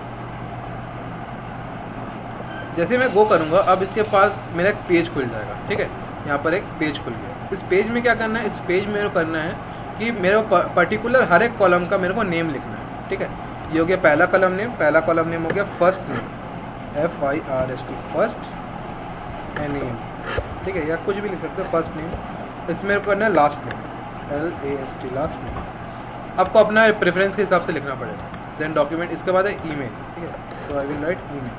जैसे मैं गो करूँगा अब इसके पास मेरा एक पेज खुल जाएगा, ठीक है। यहाँ पर एक पेज खुल गया। इस पेज में क्या करना है, इस पेज में मेरे को करना है कि मेरे को पर्टिकुलर हर एक कॉलम का मेरे को नेम लिखना है, ठीक है। ये हो गया पहला कॉलम नेम हो गया first name, FIRST, first name, ठीक है, या कुछ भी लिख सकते हो, फर्स्ट नेम। इसमें मेरे को करना है last name, LAST, last name. आपको अपना प्रेफरेंस के हिसाब से लिखना पड़ेगा। देन डॉक्यूमेंट, इसके बाद है ईमेल, ठीक है, तो I will write email.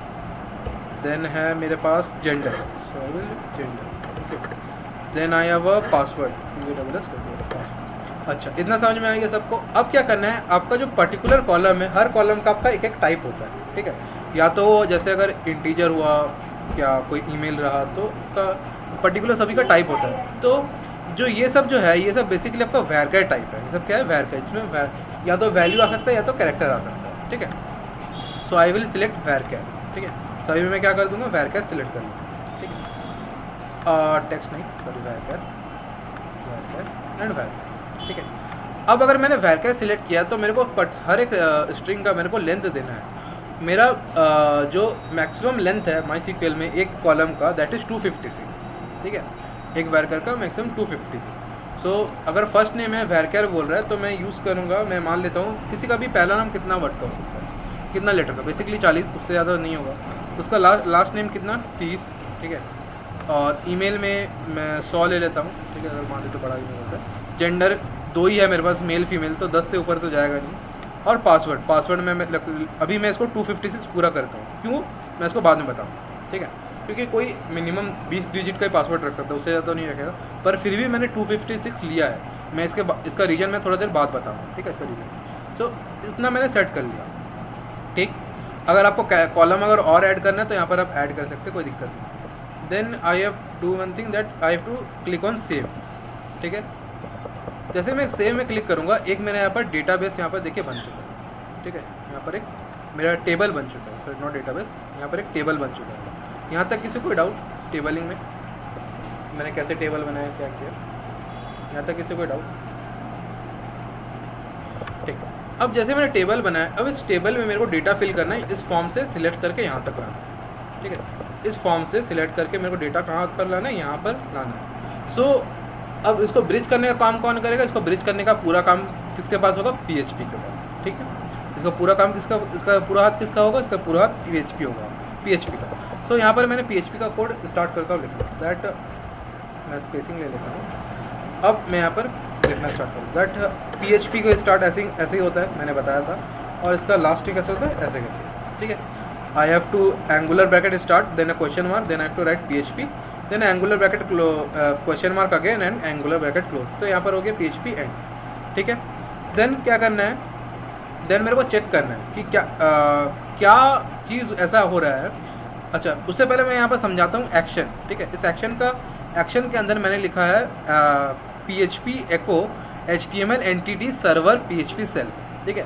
Then है मेरे पास gender, so I will gender, okay. Then I have a password, अच्छा, इतना समझ में आ गया सबको। अब क्या करना है, आपका जो पर्टिकुलर कॉलम है, हर कॉलम का आपका एक एक टाइप होता है, ठीक है। या तो जैसे अगर इंटीजर हुआ, क्या कोई ईमेल रहा, तो उसका पर्टिकुलर सभी का टाइप होता है। तो जो ये सब जो है, ये सब बेसिकली आपका वैरकर टाइप है। ये सब क्या है, वैरकर, जिसमें या तो वैल्यू आ सकता है या तो कैरेक्टर आ सकता है, ठीक है। सो आई विल सिलेक्ट वैरकर, ठीक है। सभी में मैं क्या कर दूंगा, वैरकर सिलेक्ट कर लूँगा, ठीक है। टेक्स्ट नहीं, सॉरी, वैरकर एंड वैरकर, ठीक है। अब अगर मैंने वैरकर सिलेक्ट किया तो मेरे को हर एक स्ट्रिंग का मेरे को लेंथ देना है। मेरा जो मैक्सिमम लेंथ है माई SQL में एक कॉलम का, दैट इज़ 256, ठीक है। एक वैरकर का मैक्सिमम 256। सो अगर फर्स्ट नेम है वैरकर बोल रहा है तो मैं यूज़ करूँगा, मैं मान लेता हूँ किसी का भी पहला नाम कितना वर्ड का हो सकता है, कितना लेटर का, बेसिकली 40, उससे ज़्यादा नहीं होगा। उसका लास्ट नेम कितना, 30, ठीक है। और ईमेल में मैं 100 ले लेता हूँ, ठीक है, अगर मान ले तो बड़ा ईमेल होता है। जेंडर 2 ही है मेरे पास, मेल फीमेल, तो 10 से ऊपर तो जाएगा नहीं। और पासवर्ड में अभी मैं इसको 256 पूरा करता हूँ, क्यों, मैं इसको बाद में बताऊँ, ठीक है। क्योंकि कोई मिनिमम 20 डिजिट का ही पासवर्ड रख सकता है, उससे ज़्यादा तो नहीं रखेगा। पर फिर भी मैंने 256 लिया है। मैं इसका रीजन मैं थोड़ा देर बाद बताऊँगा, ठीक है, इसका रीजन। सो इतना मैंने सेट कर लिया, ठीक। अगर आपको कॉलम अगर और ऐड करना है तो यहाँ पर आप ऐड कर सकते हैं, कोई दिक्कत नहीं। Then I have do one thing, that I have to click on save, ठीक है। जैसे मैं सेव में क्लिक करूँगा, एक मेरा यहाँ पर डेटाबेस यहाँ पर देखिए बन चुका है, ठीक है। यहाँ पर एक मेरा टेबल बन चुका है, सॉरी नॉट डेटाबेस, यहाँ पर एक टेबल बन चुका है। यहाँ तक किसी कोई डाउट टेबलिंग में, मैंने कैसे टेबल बनाया, क्या किया, यहाँ तक किसी कोई डाउट? ठीक है, अब जैसे मैंने टेबल बनाया, अब इस टेबल में मेरे को डेटा फिल करना है, इस फॉर्म से सिलेक्ट करके यहाँ तक लाना है। ठीक है, इस फॉर्म से सिलेक्ट करके मेरे को डेटा कहाँ पर लाना है, यहाँ पर लाना है। सो अब इसको ब्रिज करने का काम कौन करेगा? इसको ब्रिज करने का पूरा काम किसके पास होगा? PHP के पास। ठीक है, इसका पूरा काम इसका पूरा हाथ किसका होगा? इसका पूरा हाथ PHP होगा, PHP का। सो यहाँ पर मैंने PHP का कोड स्टार्ट करता हूँ लिखना, दैट मैं स्पेसिंग ले लेता हूँ। अब मैं यहाँ पर लिखना स्टार्ट करूँ, दैट PHP को स्टार्ट ऐसे ही होता है, मैंने बताया था, और इसका लास्ट कैसे होता है, ऐसे करके। ठीक है, I have to angular bracket start, then a question mark, then I have to write PHP, then angular bracket question mark again and angular bracket close. तो यहाँ पर हो गया PHP एंड। ठीक है, देन क्या करना है, देन मेरे को चेक करना है कि क्या चीज़ ऐसा हो रहा है। अच्छा, उससे पहले मैं यहाँ पर समझाता हूँ एक्शन। ठीक है, इस एक्शन के अंदर मैंने लिखा है PHP echo HTML entity server PHP cell। ठीक है,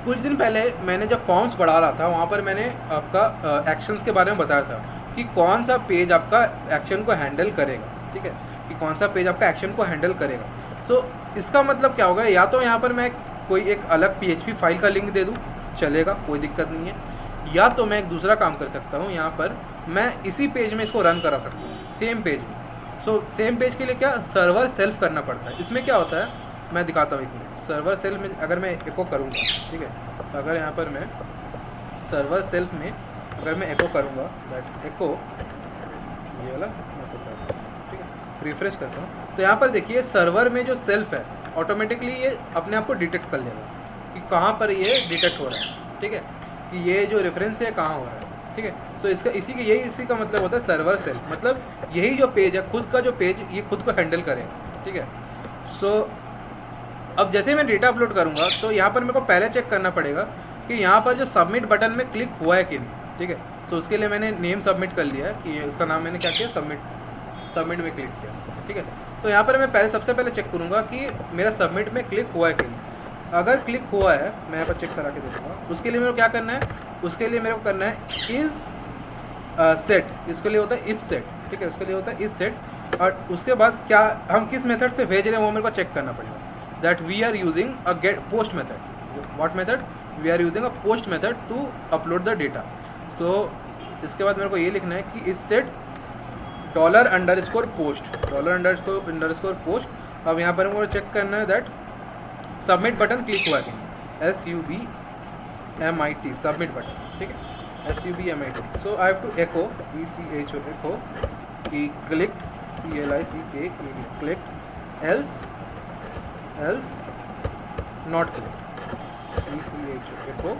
कुछ दिन पहले मैंने जब फॉर्म्स पढ़ा रहा था, वहाँ पर मैंने आपका एक्शंस के बारे में बताया था कि कौन सा पेज आपका एक्शन को हैंडल करेगा। ठीक है, कि कौन सा पेज आपका एक्शन को हैंडल करेगा। सो इसका मतलब क्या होगा, या तो यहाँ पर मैं कोई एक अलग PHP फाइल का लिंक दे दूँ, चलेगा, कोई दिक्कत नहीं है, या तो मैं एक दूसरा काम कर सकता हूँ, यहाँ पर मैं इसी पेज में इसको रन करा सकता हूँ, सेम पेज में। सो सेम पेज के लिए क्या सर्वर सेल्फ करना पड़ता है। इसमें क्या होता है, मैं दिखाता हूँ एक मिनट। सर्वर सेल्फ में अगर मैं एको करूँगा, ठीक है, अगर यहाँ पर मैं सर्वर सेल्फ में अगर मैं एको करूँगा, दैट एको ये वाला, ठीक है, रिफ्रेश करता हूँ, तो यहाँ पर देखिए सर्वर में जो सेल्फ है ऑटोमेटिकली ये अपने आप को डिटेक्ट कर लेगा कि कहाँ पर ये डिटेक्ट हो रहा है। ठीक है, कि ये जो रेफरेंस है कहाँ हो रहा है। ठीक है, तो इसका इसी का मतलब होता है सर्वर सेल्फ, मतलब यही जो पेज है, खुद का जो पेज, ये खुद को हैंडल करेगा। ठीक है, सो अब जैसे मैं डेटा अपलोड करूँगा, तो यहाँ पर मेरे को पहले चेक करना पड़ेगा कि यहाँ पर जो सबमिट बटन में क्लिक हुआ है कि नहीं। ठीक है, तो उसके लिए मैंने नेम सबमिट कर लिया है कि उसका नाम मैंने क्या किया, सबमिट में क्लिक किया। ठीक है, तो यहाँ पर मैं सबसे पहले चेक करूँगा कि मेरा सबमिट में क्लिक हुआ है कि नहीं। अगर क्लिक हुआ है, मैं यहाँ पर चेक करा के देखूँगा। उसके लिए मेरे को क्या करना है, उसके लिए मेरे को करना है इज़ सेट, इसके लिए होता है इस सेट। ठीक है, उसके लिए होता है इस सेट, और उसके बाद क्या हम किस मेथड से भेज रहे हैं वो मेरे को चेक करना पड़ेगा, that we are using a get post method. What method? We are using a post method to upload the data. तो इसके बाद मेरे को ये लिखना है कि इस सेट $_पोस्ट $_पोस्ट। अब यहाँ पर मेरे को चेक करना है दैट सबमिट बटन क्लिक हुआ है, SUBMIT सबमिट बटन। ठीक है, SUBMIT। So I have to echo ECHO एको कि clicked CLICK clicked else not clicked ECHO echo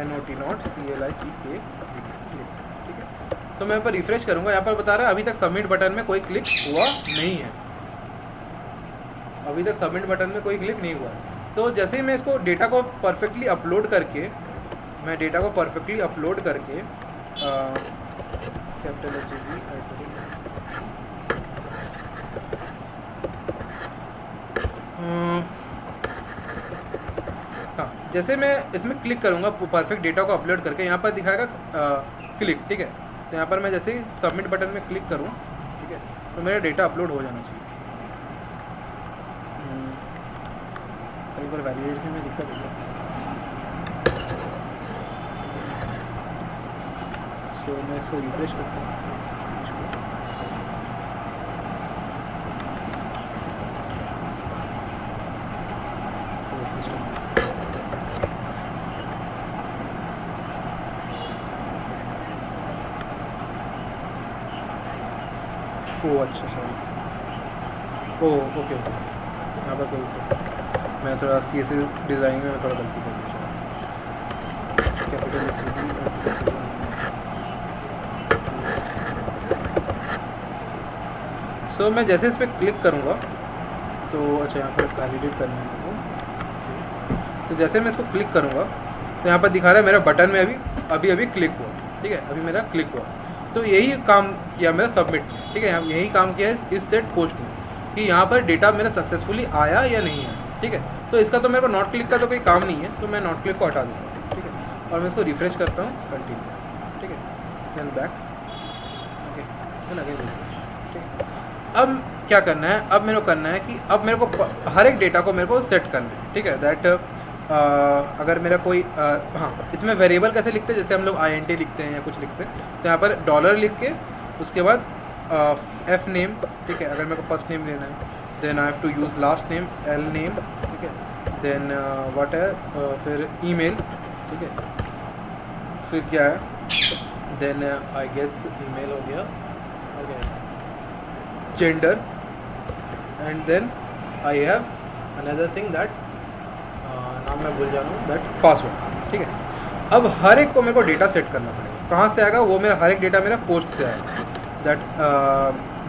NOT not CLICK clicked. ठीक है, तो मैं यहाँ पर रिफ्रेश करूँगा, यहाँ पर बता रहा है अभी तक सबमिट बटन में कोई क्लिक हुआ नहीं है, अभी तक सबमिट बटन में कोई क्लिक नहीं हुआ है। तो जैसे ही मैं इसको डेटा को परफेक्टली अपलोड करके, कैपिटल हाँ, जैसे मैं इसमें क्लिक करूँगा परफेक्ट डेटा को अपलोड करके, यहाँ पर दिखाएगा क्लिक। ठीक है, तो यहाँ पर मैं जैसे ही सबमिट बटन में क्लिक करूँ, ठीक है, तो मेरा डेटा अपलोड हो जाना चाहिए। कई बार वैलिडेशन में दिक्कत होती है, तो मैं इसको रिफ्रेश करता हूँ। ओ अच्छा, सॉरी, ओके, यहाँ पर कोई मैं थोड़ा CSS डिज़ाइन में थोड़ा गलती कर दी, कैपिटल सो मैं जैसे इस पर क्लिक करूँगा तो अच्छा, यहाँ पर वैलिडेट करना है मेरे को। तो जैसे मैं इसको क्लिक करूँगा तो यहाँ पर दिखा रहा है मेरा बटन में अभी क्लिक हुआ। ठीक है, अभी मेरा क्लिक हुआ, तो यही काम किया मेरा सबमिट। ठीक है, यही काम किया है इस सेट पोस्ट में कि यहाँ पर डेटा मेरा सक्सेसफुली आया या नहीं है। ठीक है, तो इसका तो मेरे को नॉट क्लिक का तो कोई काम नहीं है, तो मैं नॉट क्लिक को हटा दूँगा। ठीक है, और मैं इसको रिफ्रेश करता हूँ, कंटिन्यू, ठीक है, then back, okay, then again refresh, ठीक है। अब क्या करना है, अब मेरे को करना है कि अब मेरे को हर एक डेटा को मेरे को सेट करना है, ठीक है, दैट अगर मेरा कोई हाँ, इसमें वेरिएबल कैसे लिखते हैं, जैसे हम लोग INT लिखते हैं या कुछ लिखते हैं, तो यहाँ पर डॉलर लिख के उसके बाद F नेम, ठीक है, अगर मेरे को फर्स्ट नेम लेना है, then I have to use last name L name, ठीक है, देन व्हाट है, फिर ईमेल, ठीक है, फिर क्या है, देन आई गेस ईमेल हो गया, okay, gender, and then I have another thing that नाम मैं भूल जा रहा हूँ, दैट पासवर्ड, ठीक है। अब हर एक को मेरे को डेटा सेट करना पड़ेगा, कहाँ से आएगा वो, मेरा हर एक डेटा मेरा पोस्ट से आएगा, दैट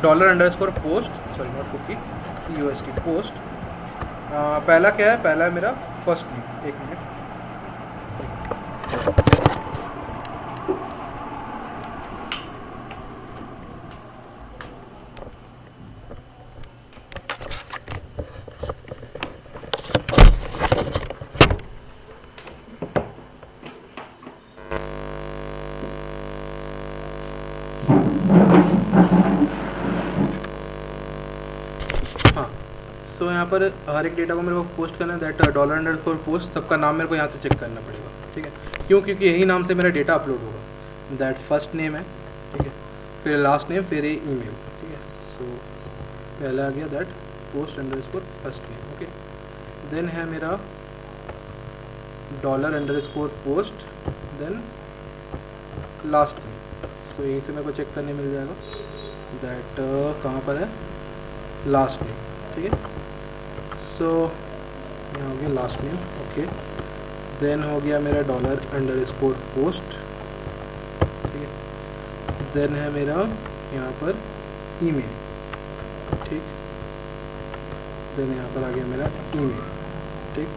$_पोस्ट, sorry not cookie, UST post. पहला क्या है, पहला है मेरा फर्स्ट नेम, एक मिनट, हाँ। सो यहाँ पर हर एक डेटा को मेरे को पोस्ट करना है, दैट $_पोस्ट, सबका नाम मेरे को यहाँ से चेक करना पड़ेगा, ठीक है, क्यों, क्योंकि यही नाम से मेरा डेटा अपलोड होगा, दैट फर्स्ट नेम है, ठीक है, फिर लास्ट नेम, फिर ईमेल, ठीक है। सो पहला आ गया दैट post_फर्स्ट नेम, ओके, देन है मेरा $_पोस्ट, देन लास्ट नेम, सो यहीं से मेरे को चेक करने मिल जाएगा, दैट कहाँ पर है, लास्ट नेम, ठीक है। सो यहाँ हो गया लास्ट नेम, ओके, देन हो गया मेरा $_पोस्ट, ठीक है, देन है मेरा यहाँ पर ईमेल, ठीक, देन यहाँ पर आ गया मेरा ईमेल, ठीक,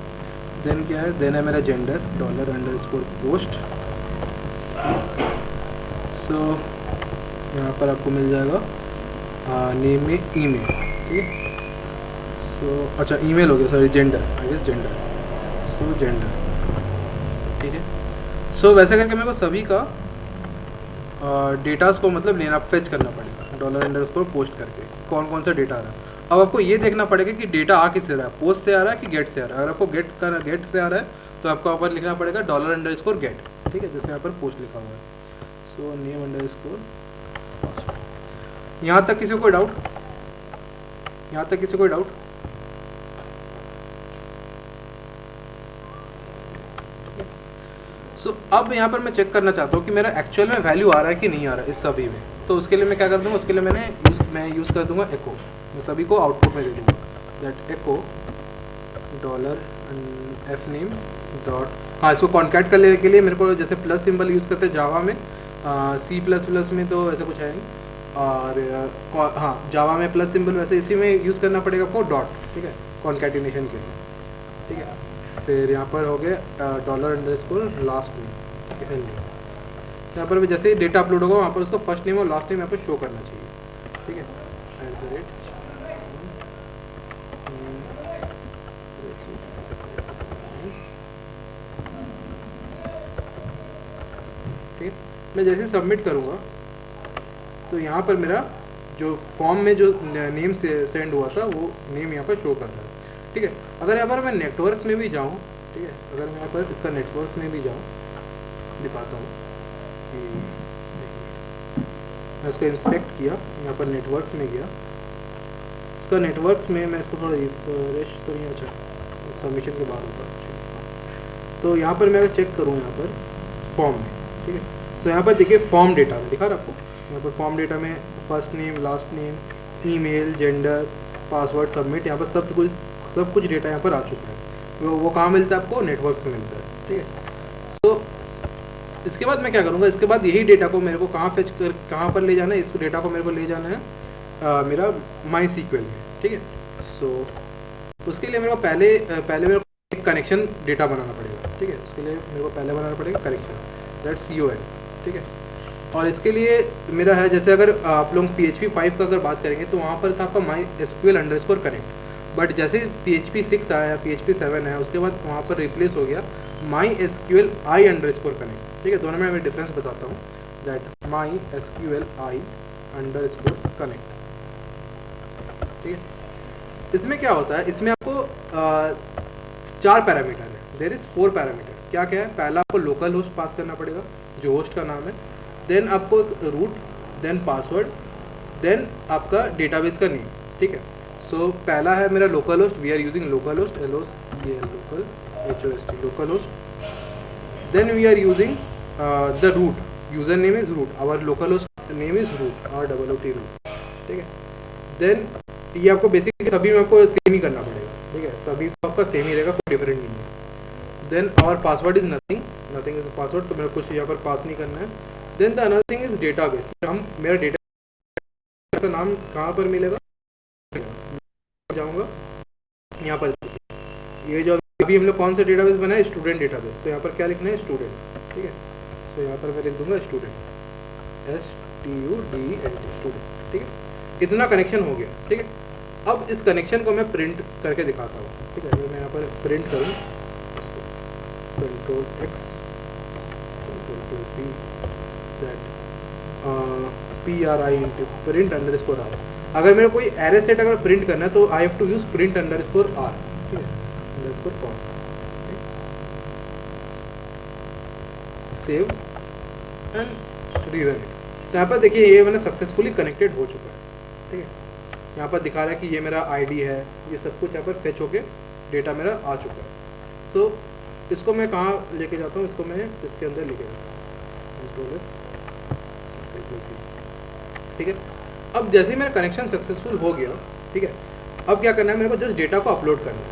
देन क्या है, देन है मेरा जेंडर $_पोस्ट, सो यहाँ पर आपको मिल जाएगा नेम में ईमेल, ठीक है। सो अच्छा ईमेल हो गया, sorry gender, I guess gender, so gender, ठीक है। सो वैसे करके मेरे को सभी का डेटास को मतलब लेना, फेच करना पड़ेगा $_पोस्ट करके, कौन कौन सा डेटा आ रहा है। अब आपको ये देखना पड़ेगा कि डेटा आ किससे रहा है, पोस्ट से आ रहा है कि गेट से आ रहा है। अगर आपको गेट से आ रहा है तो आपको यहाँ पर लिखना पड़ेगा $_गेट, ठीक है, जैसे यहाँ पर पोस्ट लिखा हुआ है। सो नेम_, यहाँ तक किसी को कोई डाउट, यहाँ तक किसी को कोई डाउट, सो अब यहाँ पर मैं चेक करना चाहता हूँ कि मेरा एक्चुअल में वैल्यू आ रहा है कि नहीं आ रहा है इस सभी में। तो उसके लिए मैं क्या कर दूँगा, उसके लिए मैं यूज़ कर दूँगा एको, मैं सभी को आउटपुट में दे दूँगा, that echo $_f name dot, हाँ इसको कॉन्कैट कर लेने के लिए मेरे को जैसे प्लस सिंबल यूज़ करते हैं जावा में, C++ में तो वैसे कुछ है नहीं, और हाँ जावा में प्लस सिंबल वैसे इसी में यूज़ करना पड़ेगा आपको डॉट, ठीक है, कॉन्कैटिनेशन के लिए, ठीक है। फिर यहाँ पर हो गया $_ लास्ट नेम, ठीक है, यहाँ पर भी जैसे ही डेटा अपलोड होगा वहाँ पर उसका फर्स्ट नेम और लास्ट नेम यहाँ पर शो करना चाहिए, ठीक है, ठीक है। मैं जैसे सबमिट करूँगा तो यहाँ पर मेरा जो फॉर्म में जो नेम से सेंड हुआ था वो नेम यहाँ पर शो कर रहा है, ठीक है। अगर यहाँ पर मैं नेटवर्क्स में भी जाऊँ, ठीक है, अगर मैं यहाँ पर इसका नेटवर्क्स में भी जाऊँ, दिखाता हूँ कि मैं इसको इंस्पेक्ट किया, यहाँ पर नेटवर्क्स में गया, इसका नेटवर्क्स में मैं इसको थोड़ा रिफ्रेश तो नहीं, अच्छा सबमिशन के बाद होगा, तो यहाँ पर मैं अगर चेक करूँ यहाँ पर फॉर्म में, ठीक है, तो यहाँ पर देखिए फॉर्म डेटा में दिखा रहा आपको, यहाँ पर फॉर्म डेटा में first name, last name, email, gender, password, submit, यहाँ पर सब कुछ डेटा यहाँ पर आ चुका है। वो कहाँ मिलता है आपको, नेटवर्क्स में मिलता है, ठीक है। सो इसके बाद मैं क्या करूँगा, इसके बाद यही डेटा को मेरे को कहाँ पर ले जाना है, इस डेटा को मेरे को ले जाना है मेरा MySQL में, ठीक है। सो उसके लिए मेरे को पहले मेरे को एक कनेक्शन डेटा बनाना पड़ेगा, ठीक है। उसके लिए मेरे को पहले बनाना पड़ेगा कनेक्शन, दैट CON, ठीक है। और इसके लिए मेरा है, जैसे अगर आप लोग PHP 5 का अगर बात करेंगे तो वहाँ पर था आपका MySQL_connect, बट जैसे PHP 6 आया, PHP 7 है, उसके बाद वहाँ पर रिप्लेस हो गया माई SQL I अंडरस्कोर कनेक्ट, ठीक है, दोनों में मैं डिफरेंस बताता हूँ, that my SQL I underscore connect, ठीक है। इसमें क्या होता है, इसमें आपको 4 पैरामीटर है, देयर इज 4 पैरामीटर। क्या क्या है, पहला आपको लोकल होस्ट पास करना पड़ेगा जो होस्ट का नाम है, देन आपको रूट, देन पासवर्ड, देन आपका डेटाबेस का नेम, ठीक है। सो पहला है मेरा local host, we are using local host, LOCL local HOST local host, then we are using the root, user name is root, our local host name is root, ROOT root, ठीक है। Then ये आपको basically सभी में आपको same ही करना पड़ेगा, ठीक है, सभी को आपका सेम ही रहेगा, कोई डिफरेंट नहीं है। Then our password is nothing, nothing is password, तो मेरे कुछ यहाँ पर पास नहीं करना है। Then the another thing is database, हम मेरा डेटा का नाम कहाँ पर मिलेगा, जाऊँगा यहाँ पर, ये जो अभी हम लोग कौन सा डेटाबेस बनाए, स्टूडेंट डेटाबेस, तो यहाँ पर क्या लिखना है, स्टूडेंट, ठीक है। तो यहाँ पर मैं लिख दूंगा स्टूडेंट, STUDENT स्टूडेंट, ठीक है। इतना कनेक्शन हो गया, ठीक है। अब इस कनेक्शन को मैं प्रिंट करके दिखाता हूँ, ठीक है। तो मैं यहाँ पर प्रिंट करूँ इसको, Ctrl+X, Ctrl+V, that print underscore R। अगर मेरे कोई एरे सेट अगर प्रिंट करना है तो I have to use print underscore R, ठीक है, underscore con, save and rerun it. तो यहाँ पर देखिए ये मैंने सक्सेसफुली कनेक्टेड हो चुका है, ठीक है। यहाँ पर दिखा रहा है कि ये मेरा ID है, ये सब कुछ यहाँ पर फेच होके डेटा मेरा आ चुका है। तो इसको मैं कहाँ लेके जाता हूँ, इसको मैं इसके अंदर लेके जाता हूँ, ठीक है। अब जैसे ही मेरा कनेक्शन सक्सेसफुल हो गया, ठीक है, अब क्या करना है, मेरे को जस्ट डेटा को अपलोड करना है,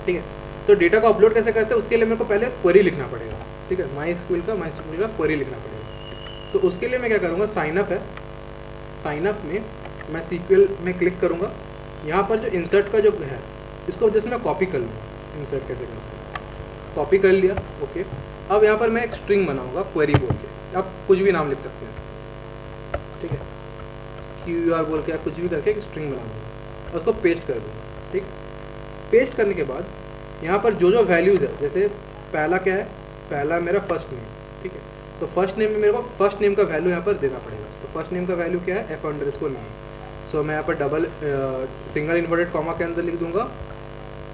ठीक है। तो डेटा को अपलोड कैसे करते हैं, उसके लिए मेरे को पहले क्वेरी लिखना पड़ेगा, ठीक है, MySQL का क्वेरी लिखना पड़ेगा। तो उसके लिए मैं क्या करूँगा, साइनअप है, साइनअप में मैं SQL में क्लिक करूँगा, यहाँ पर जो इंसर्ट का जो है इसको जस्ट मैं कॉपी कर लूँगा, इंसर्ट कैसे करते हैं, कॉपी कर लिया, ओके। अब यहाँ पर मैं एक स्ट्रिंग बनाऊँगा क्वेरी बोल के, आप कुछ भी नाम लिख सकते हैं, ठीक है, QR बोल के आप कुछ भी करके एक स्ट्रिंग बना दूँगा, उसको पेस्ट कर दूँगा, ठीक। पेस्ट करने के बाद यहाँ पर जो जो वैल्यूज़ है, जैसे पहला क्या है, पहला मेरा फर्स्ट नेम, ठीक है। तो फर्स्ट नेम में मेरे को फर्स्ट नेम का वैल्यू यहाँ पर देना पड़ेगा। तो फर्स्ट नेम का वैल्यू क्या है, F अंडरस्कोर नेम। सो मैं यहाँ पर डबल सिंगल इन्वर्टेड कॉमा के अंदर लिख दूंगा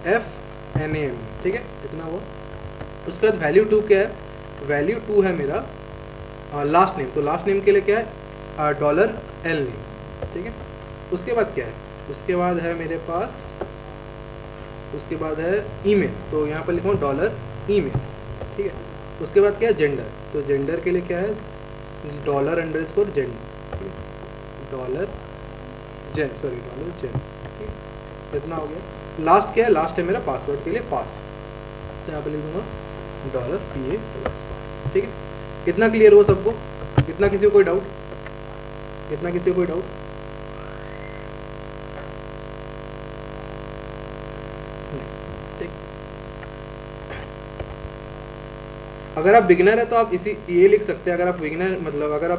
FNAM, ठीक है, इतना हुआ। उसके बाद वैल्यू 2 क्या है, वैल्यू 2 है मेरा लास्ट नेम। तो लास्ट नेम के लिए क्या है, $L नेम, ठीक है। उसके बाद क्या है, उसके बाद है मेरे पास, उसके बाद है ईमेल, तो यहाँ पर लिखूँ $email, ठीक है। उसके बाद क्या है, जेंडर, तो जेंडर के लिए क्या है, $_जेंडर, ठीक है, $gen, ठीक है, इतना हो गया। लास्ट क्या है, लास्ट है मेरा पासवर्ड के लिए पास, तो यहाँ पर लिख दूँगा $PA, ठीक है। इतना क्लियर हो सबको, इतना किसी को कोई डाउट, इतना किसी को कोई डाउट, ठीक। अगर आप बिगिनर है तो आप इसी ये लिख सकते हैं। अगर आप बिगिनर मतलब अगर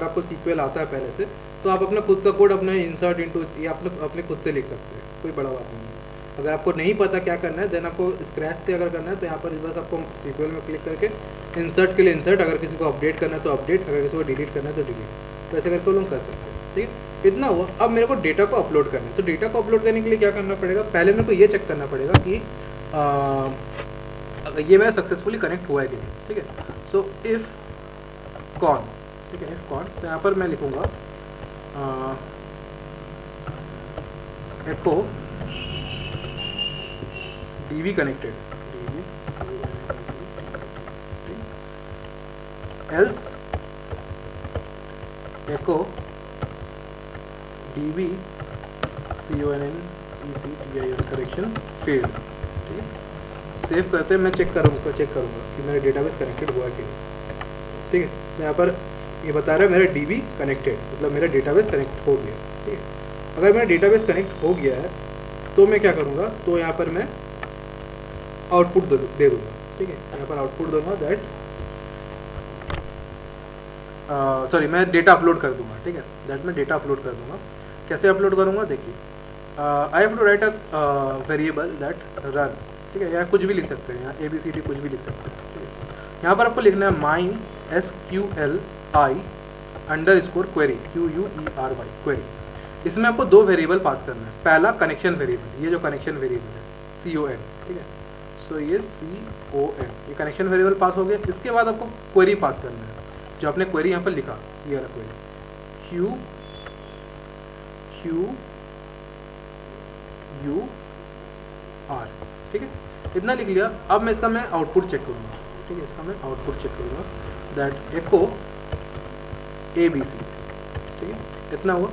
आपको SQL आता है पहले से, तो आप अपना खुद का कोड अपना इंसर्ट इनटू ये अपने खुद से लिख सकते हैं, कोई बड़ा बात नहीं है। अगर आपको नहीं पता क्या करना है, देन आपको स्क्रैच से अगर करना है तो यहाँ पर बस आपको SQL में क्लिक करके इंसर्ट के लिए इंसर्ट, अगर किसी को अपडेट करना है तो अपडेट, अगर किसी को डिलीट करना है तो डिलीट, तो ऐसे करके लोग कर सकते हैं, ठीक है। इतना हुआ। अब मेरे को डेटा को अपलोड करना है, तो डेटा को अपलोड करने के लिए क्या करना पड़ेगा, पहले मेरे को ये चेक करना पड़ेगा कि ये मेरा सक्सेसफुली कनेक्ट हुआ है कि नहीं, ठीक है। सो इफ़ कॉन, ठीक है, इफ़ कॉन, तो यहाँ पर मैं लिखूँगा एको DB कनेक्टेड, एल्स एको DB CONNECTIL करेक्शन फेल्ड, ठीक है। सेव करते हैं, मैं चेक करूँगा कि मेरा डेटाबेस कनेक्टेड हुआ कि नहीं, ठीक है। तो यहाँ पर ये बता रहा है मेरा DB कनेक्टेड, मतलब मेरा डेटाबेस कनेक्ट हो गया, ठीक है। अगर मेरा डेटाबेस कनेक्ट हो गया है तो मैं क्या करूँगा, तो यहाँ पर मैं आउटपुट दे दूँगा, ठीक है। यहाँ पर आउटपुट दूँगा दैट मैं डेटा अपलोड कर दूँगा, ठीक है, दैट मैं डेटा अपलोड कर दूँगा। कैसे अपलोड करूँगा, देखिए, I have to write a variable that run, ठीक है, या कुछ भी लिख सकते हैं, यहाँ ABCD कुछ भी लिख सकते हैं, ठीक है। यहाँ पर आपको लिखना है mine SQLI _ query QUERY query. इसमें आपको दो वेरिएबल पास करना है। पहला कनेक्शन वेरिएबल, ये जो कनेक्शन वेरिएबल है CON, ठीक है, सो ये CON, ये कनेक्शन वेरिएबल पास हो गया। इसके बाद आपको क्वेरी पास करना है, जो आपने क्वेरी यहाँ पर लिखा, ये वाला क्वेरी QUR, ठीक है, इतना लिख लिया। अब मैं इसका आउटपुट चेक करूँगा, ठीक है, इसका मैं आउटपुट चेक करूँगा, दैट एको ABC, ठीक है, इतना हुआ।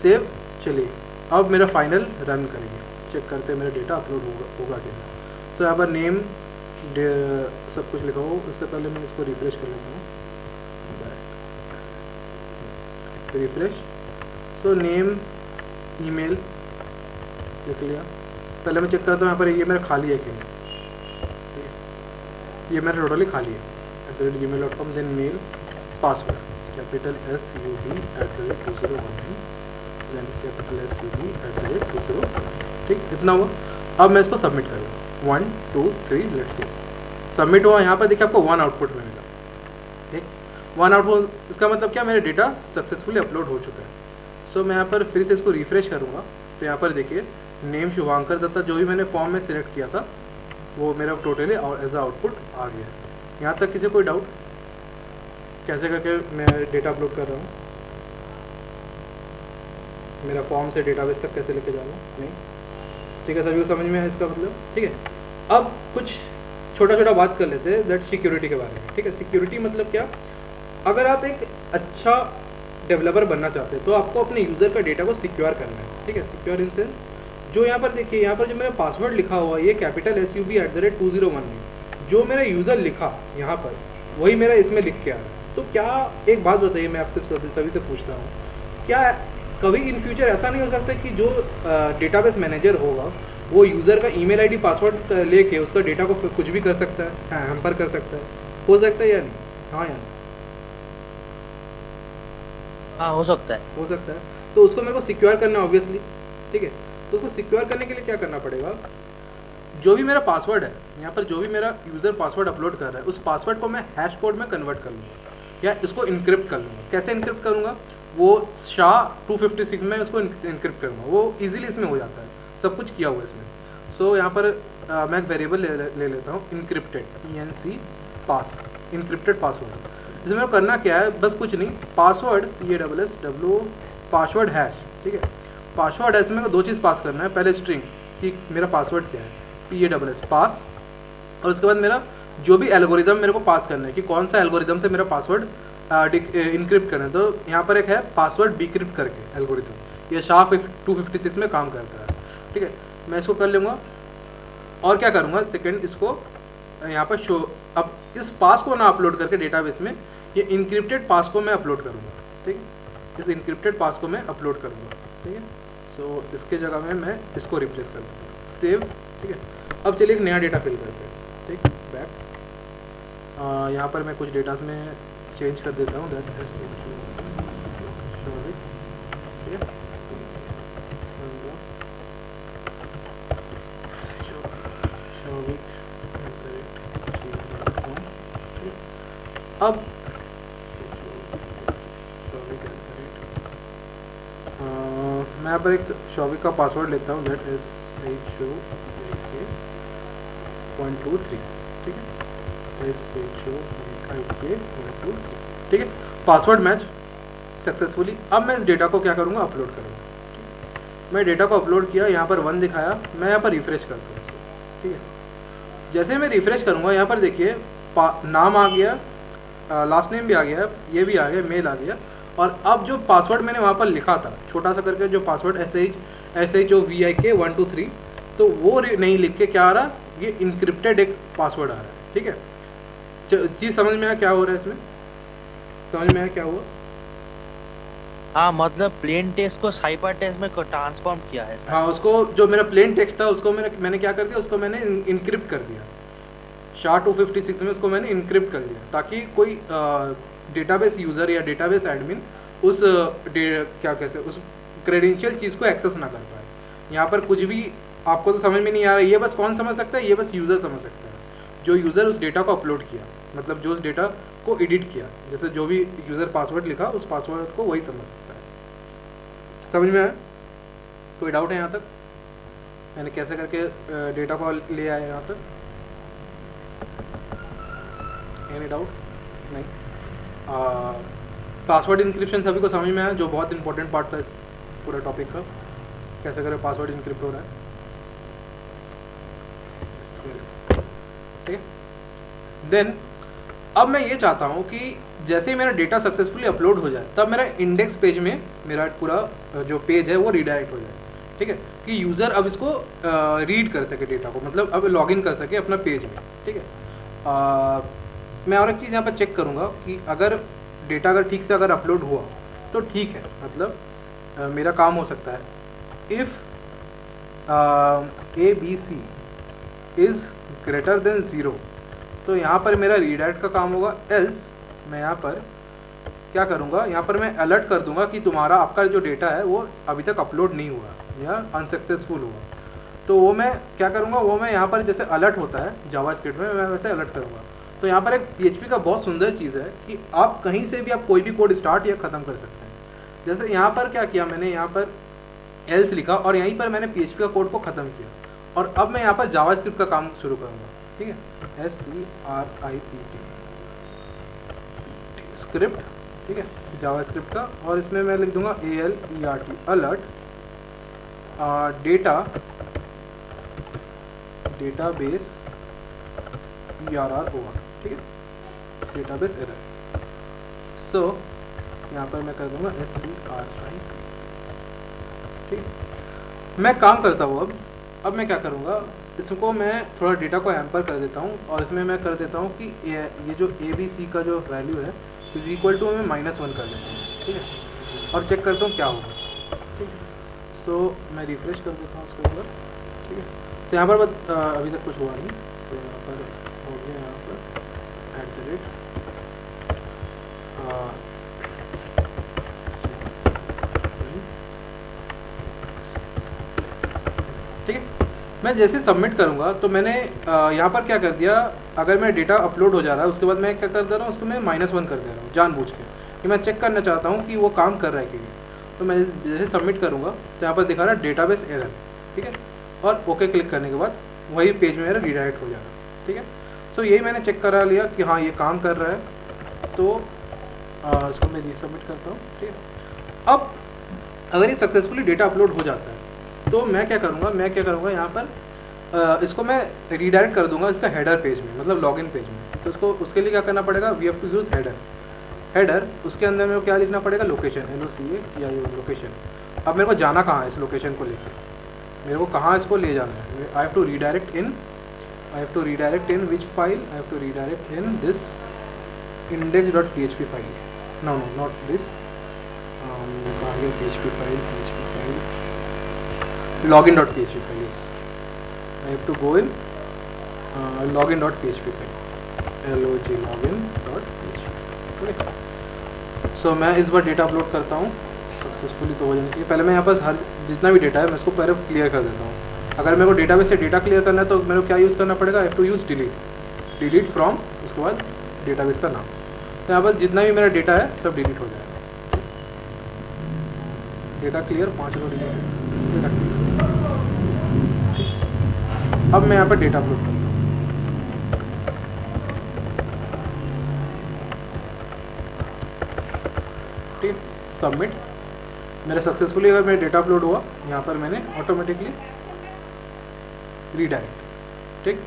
सेव, चलिए अब मेरा फाइनल रन करेंगे, चेक करते हैं मेरा डेटा अपलोड होगा कि नहीं। तो यहाँ पर नेम सब कुछ लिखा हो। उससे पहले मैं इसको रिफ्रेश कर लेता हूँ, रिफ्रेश। सो नेम ईमेल लिख लिया। पहले मैं चेक करता हूँ यहाँ पर ये मेरा खाली है कि नहीं, ठीक है, ये मेरा टोटली खाली है @gmail.com। Then mail password capital SUD @2019, then capital SUD @20, ठीक, इतना हुआ। अब मैं इसको सबमिट करूँगा, 1 2 3 लेट्स गो। सबमिट हुआ। यहाँ पर देखिए आपको 1 आउटपुट में मिला, ठीक, 1 आउटपुट। इसका मतलब क्या, मेरा डेटा सक्सेसफुली अपलोड हो चुका है। सो मैं यहाँ पर फिर से इसको रिफ्रेश करूँगा, तो यहाँ पर देखिए नेम शुभांकर दत्ता, जो भी मैंने फॉर्म में सिलेक्ट किया था वो मेरा टोटली और एज अ आउटपुट आ गया है। यहाँ तक किसी कोई डाउट, कैसे करके मैं डेटा अपलोड कर रहा हूँ, मेरा फॉर्म से डेटाबेस तक कैसे लेके जाना, नहीं, ठीक है, सभी को समझ में है इसका मतलब, ठीक है। अब कुछ छोटा छोटा बात कर लेते हैं, दैट सिक्योरिटी के बारे में, ठीक है। सिक्योरिटी मतलब क्या, अगर आप एक अच्छा डेवलपर बनना चाहते हैं तो आपको अपने यूज़र का डेटा को सिक्योर करना है, ठीक है। सिक्योर इन सेंस, जो यहाँ पर देखिए, यहाँ पर जो मेरा पासवर्ड लिखा हुआ है ये कैपिटल SUB @2019, जो मेरा यूज़र लिखा यहाँ पर वही मेरा इसमें लिख के आ रहा है। तो क्या, एक बात बताइए, मैं आपसे सभी से पूछता हूँ, क्या कभी इन फ्यूचर ऐसा नहीं हो सकता कि जो डेटाबेस मैनेजर होगा वो यूज़र का ईमेल आईडी पासवर्ड लेके उसका डेटा को कुछ भी कर सकता है, हाँ, हैम्पर कर सकता है, हो सकता है या नहीं? हाँ या नहीं? हाँ, हो सकता है, हो सकता है। तो उसको मेरे को सिक्योर करना ऑब्वियसली, ठीक है। तो उसको सिक्योर करने के लिए क्या करना पड़ेगा, जो भी मेरा पासवर्ड है यहाँ पर, जो भी मेरा यूज़र पासवर्ड अपलोड कर रहा है, उस पासवर्ड को मैं हैश कोड में कन्वर्ट कर लूँगा या इसको इनक्रिप्ट कर लूँगा। कैसे इनक्रिप्ट करूँगा, वो SHA-256 में उसको इनक्रिप्ट करूँगा, वो इजीली इसमें हो जाता है, सब कुछ किया हुआ है इसमें। सो यहाँ पर मैं एक वेरिएबल ले लेता हूँ, इनक्रिप्टेड, ENC पास, इनक्रिप्टेड पासवर्ड। इसमें मेरे को करना क्या है, बस कुछ नहीं, पासवर्ड PASSW पासवर्ड हैश, ठीक है। पासवर्ड हैश में दो चीज़ पास करना है, पहले स्ट्रिंग कि मेरा पासवर्ड क्या है, PASS पास, और उसके बाद मेरा जो भी एल्गोरिदम मेरे को पास करना है कि कौन सा एल्गोरिदम से मेरा पासवर्ड इनक्रिप्ट करना है। तो यहाँ पर एक है पासवर्ड बीक्रिप्ट करके एल्गोरिदम, ये SHA-256 में काम करता है, ठीक है। मैं इसको कर लूँगा और क्या करूँगा, सेकेंड इसको यहाँ पर शो, अब इस पास को ना अपलोड करके डेटाबेस में, ये इनक्रिप्टेड पास को मैं अपलोड करूँगा, ठीक है। इस इनक्रिप्टेड पास को मैं अपलोड करूँगा, ठीक है। सो इसके जगह में मैं इसको रिप्लेस कर देता हूँ, सेव, ठीक है। अब चलिए एक नया डेटा फिल करते हैं, ठीक, बैक। यहाँ पर मैं कुछ डेटास में चेंज कर देता हूँ, दैट ठीक है। अब मैं यहाँ पर एक शॉविक का पासवर्ड लेता हूँ, दैट इज SHO.23, ठीक है, SHO.23, ठीक है। Password match successfully. अब मैं इस डेटा को क्या करूँगा, अपलोड करूँगा। मैं डेटा को अपलोड किया, यहाँ पर 1 दिखाया, मैं यहाँ पर रिफ्रेश करता हूँ इसको, ठीक है। जैसे मैं रिफ्रेश करूँगा, यहाँ पर देखिए नाम आ गया, लास्ट नेम भी आ गया, ये भी आ गया, मेल आ गया, और अब जो पासवर्ड मैंने वहाँ पर लिखा था छोटा सा करके, जो पासवर्ड SHOVIK123, तो वो नहीं लिख के क्या आ रहा, ये इनक्रिप्टेड एक पासवर्ड आ रहा है, ठीक है। चीज़ समझ में आया क्या हो रहा है इसमें, समझ में आया क्या हुआ? हाँ, मतलब प्लेन टेक्स्ट को साइपर टेक्स्ट में ट्रांसफॉर्म किया है। हाँ, उसको जो मेरा प्लेन टेक्स्ट था उसको मैंने क्या कर दिया, उसको मैंने इनक्रिप्ट कर दिया, SHA-256 में उसको मैंने इनक्रिप्ट कर दिया, ताकि कोई डेटाबेस यूज़र या डेटाबेस एडमिन उस क्या कैसे उस क्रेडेंशियल चीज़ को एक्सेस ना कर पाए। यहाँ पर कुछ भी आपको तो समझ में नहीं आ रहा, ये बस कौन समझ सकता है, ये बस यूज़र समझ सकता है, जो यूज़र उस डेटा को अपलोड किया, मतलब जो उस डेटा को एडिट किया, जैसे जो भी यूज़र पासवर्ड लिखा उस पासवर्ड को वही समझ सकता है। समझ में आया? कोई डाउट है यहाँ तक? मैंने कैसे करके डेटा को ले आया यहाँ तक? Any doubt? नहीं। पासवर्ड इंक्रिप्शन सभी को समझ में आया, जो बहुत इंपॉर्टेंट पार्ट था इस पूरे टॉपिक का, कैसे करें पासवर्ड इंक्रिप्ट हो रहा है। ठीक है, देन अब मैं ये चाहता हूँ कि जैसे ही मेरा डेटा सक्सेसफुली अपलोड हो जाए तब मेरा इंडेक्स पेज में मेरा पूरा जो पेज है वो रिडायरेक्ट हो जाए। ठीक है, कि यूज़र अब इसको रीड कर सके डेटा को, मतलब अब लॉगिन कर सके अपना पेज में। ठीक है, मैं और एक चीज़ यहाँ पर चेक करूँगा कि अगर डेटा अगर ठीक से अगर अपलोड हुआ तो ठीक है, मतलब मेरा काम हो सकता है। If ABC is greater than 0 तो यहाँ पर मेरा रीडायरेक्ट का काम होगा। एल्स मैं यहाँ पर क्या करूँगा, यहाँ पर मैं अलर्ट कर दूँगा कि तुम्हारा आपका जो डेटा है वो अभी तक अपलोड नहीं हुआ या अनसक्सेसफुल हुआ। तो वो मैं क्या करूँगा, वो मैं यहाँ पर जैसे अलर्ट होता है जावास्क्रिप्ट में, मैं वैसे अलर्ट करूँगा। तो यहाँ पर एक PHP का बहुत सुंदर चीज़ है कि आप कहीं से भी आप कोई भी कोड स्टार्ट या ख़त्म कर सकते हैं। जैसे यहाँ पर क्या किया मैंने, यहाँ पर एल्स लिखा और यहीं पर मैंने PHP का कोड को ख़त्म किया, और अब मैं यहाँ पर जावास्क्रिप्ट का काम शुरू करूँगा। ठीक है, SCRIPT स्क्रिप्ट, ठीक है, जावास्क्रिप्ट का, और इसमें मैं लिख दूंगा ALERT alert database ERR over. ठीक है, डेटाबेस एरर। सो यहाँ पर मैं कर दूंगा SCRIPT। ठीक है, मैं काम करता हूँ। अब मैं क्या करूँगा, इसको मैं थोड़ा डेटा को हैम्पर कर देता हूँ और इसमें मैं कर देता हूँ कि ये जो ABC का जो वैल्यू है इज इक्वल टू मैं -1 कर देता हूँ। ठीक है, और चेक करता हूँ क्या होगा। ठीक है, सो मैं रिफ्रेश कर देता हूँ उसको एक बार। ठीक है, तो यहाँ पर अभी तक कुछ हुआ नहीं, तो यहाँ पर हो गया, यहाँ पर @ ठीक है, मैं जैसे सबमिट करूँगा तो मैंने यहाँ पर क्या कर दिया, अगर मेरा डेटा अपलोड हो जा रहा है उसके बाद मैं क्या कर दे रहा हूँ, उसको मैं -1 कर दे रहा हूँ जानबूझ के, कि मैं चेक करना चाहता हूँ कि वो काम कर रहा है कि नहीं। तो मैं जैसे सबमिट करूँगा तो यहाँ पर दिखा रहा है डेटाबेस एरर। ठीक है, और ओके क्लिक करने के बाद वही पेज में मेरा रीडायरेक्ट हो जाएगा। ठीक है, सो यही मैंने चेक करा लिया कि हाँ ये काम कर रहा है, तो इसको मैं रीसबमिट करता हूँ। ठीक है, अब अगर ये सक्सेसफुली डेटा अपलोड हो जाता है तो मैं क्या करूँगा यहाँ पर इसको मैं रीडायरेक्ट कर दूंगा इसका हेडर पेज में, मतलब लॉगिन पेज में। तो उसके लिए क्या करना पड़ेगा, we have to use header. उसके अंदर मेरे को क्या लिखना पड़ेगा, लोकेशन, LOCA या लोकेशन। अब मेरे को जाना कहाँ है इस लोकेशन को लेकर, मेरे को कहाँ इसको ले जाना है। I have to redirect in which file, I have to redirect in this index.php file. No not this, PHP file login.php file. Yes, I have to go in login.php file, login.php। So मैं इस बार data upload करता हूँ successfully, तो हो जाने के लिए पहले मैं यहाँ पर हर जितना भी डेटा है मैं इसको पहले क्लियर कर देता हूँ। अगर मेरे को डेटाबेस से डेटा क्लियर करना है तो मेरे को क्या यूज़ करना पड़ेगा, I have to use delete from, उसके बाद डेटाबेस का नाम। तो यहाँ पर जितना भी मेरा डेटा है सब डिलीट हो जाएगा। Data clear, 5 row delete, data clear. अब मैं यहाँ पर डेटा अपलोड करता हूँ। ठीक, सबमिट। मेरा सक्सेसफुली अगर मेरा डेटा अपलोड हुआ, यहाँ पर मैंने ऑटोमेटिकली रीडायरेक्ट। ठीक,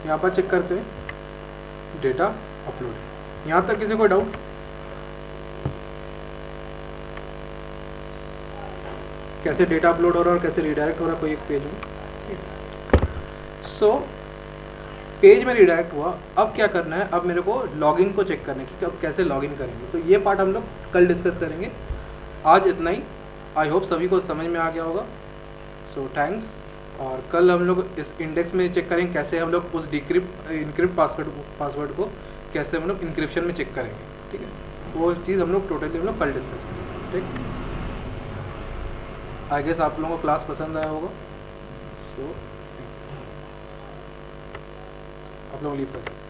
यहाँ पर चेक करते हैं डेटा अपलोड। यहाँ तक किसी को डाउट? कैसे डेटा अपलोड हो रहा है और कैसे रीडायरेक्ट हो रहा है कोई एक पेज में। सो पेज में रीडायरेक्ट हुआ, अब क्या करना है, अब मेरे को लॉगिन को चेक करने की, अब कैसे लॉगिन करेंगे, तो ये पार्ट हम लोग कल डिस्कस करेंगे। आज इतना ही, आई होप सभी को समझ में आ गया होगा। So thanks. और कल हम लोग इस इंडेक्स में चेक करेंगे कैसे हम लोग उस इनक्रिप्ट पासवर्ड को कैसे हम लोग इंक्रिप्शन में चेक करेंगे। ठीक है, वो चीज़ हम लोग टोटली हम लोग कल डिस्कस करेंगे। ठीक, आई गेस आप लोगों को क्लास पसंद आया होगा। सो 2 आप लोग लीव कर सकते हैं।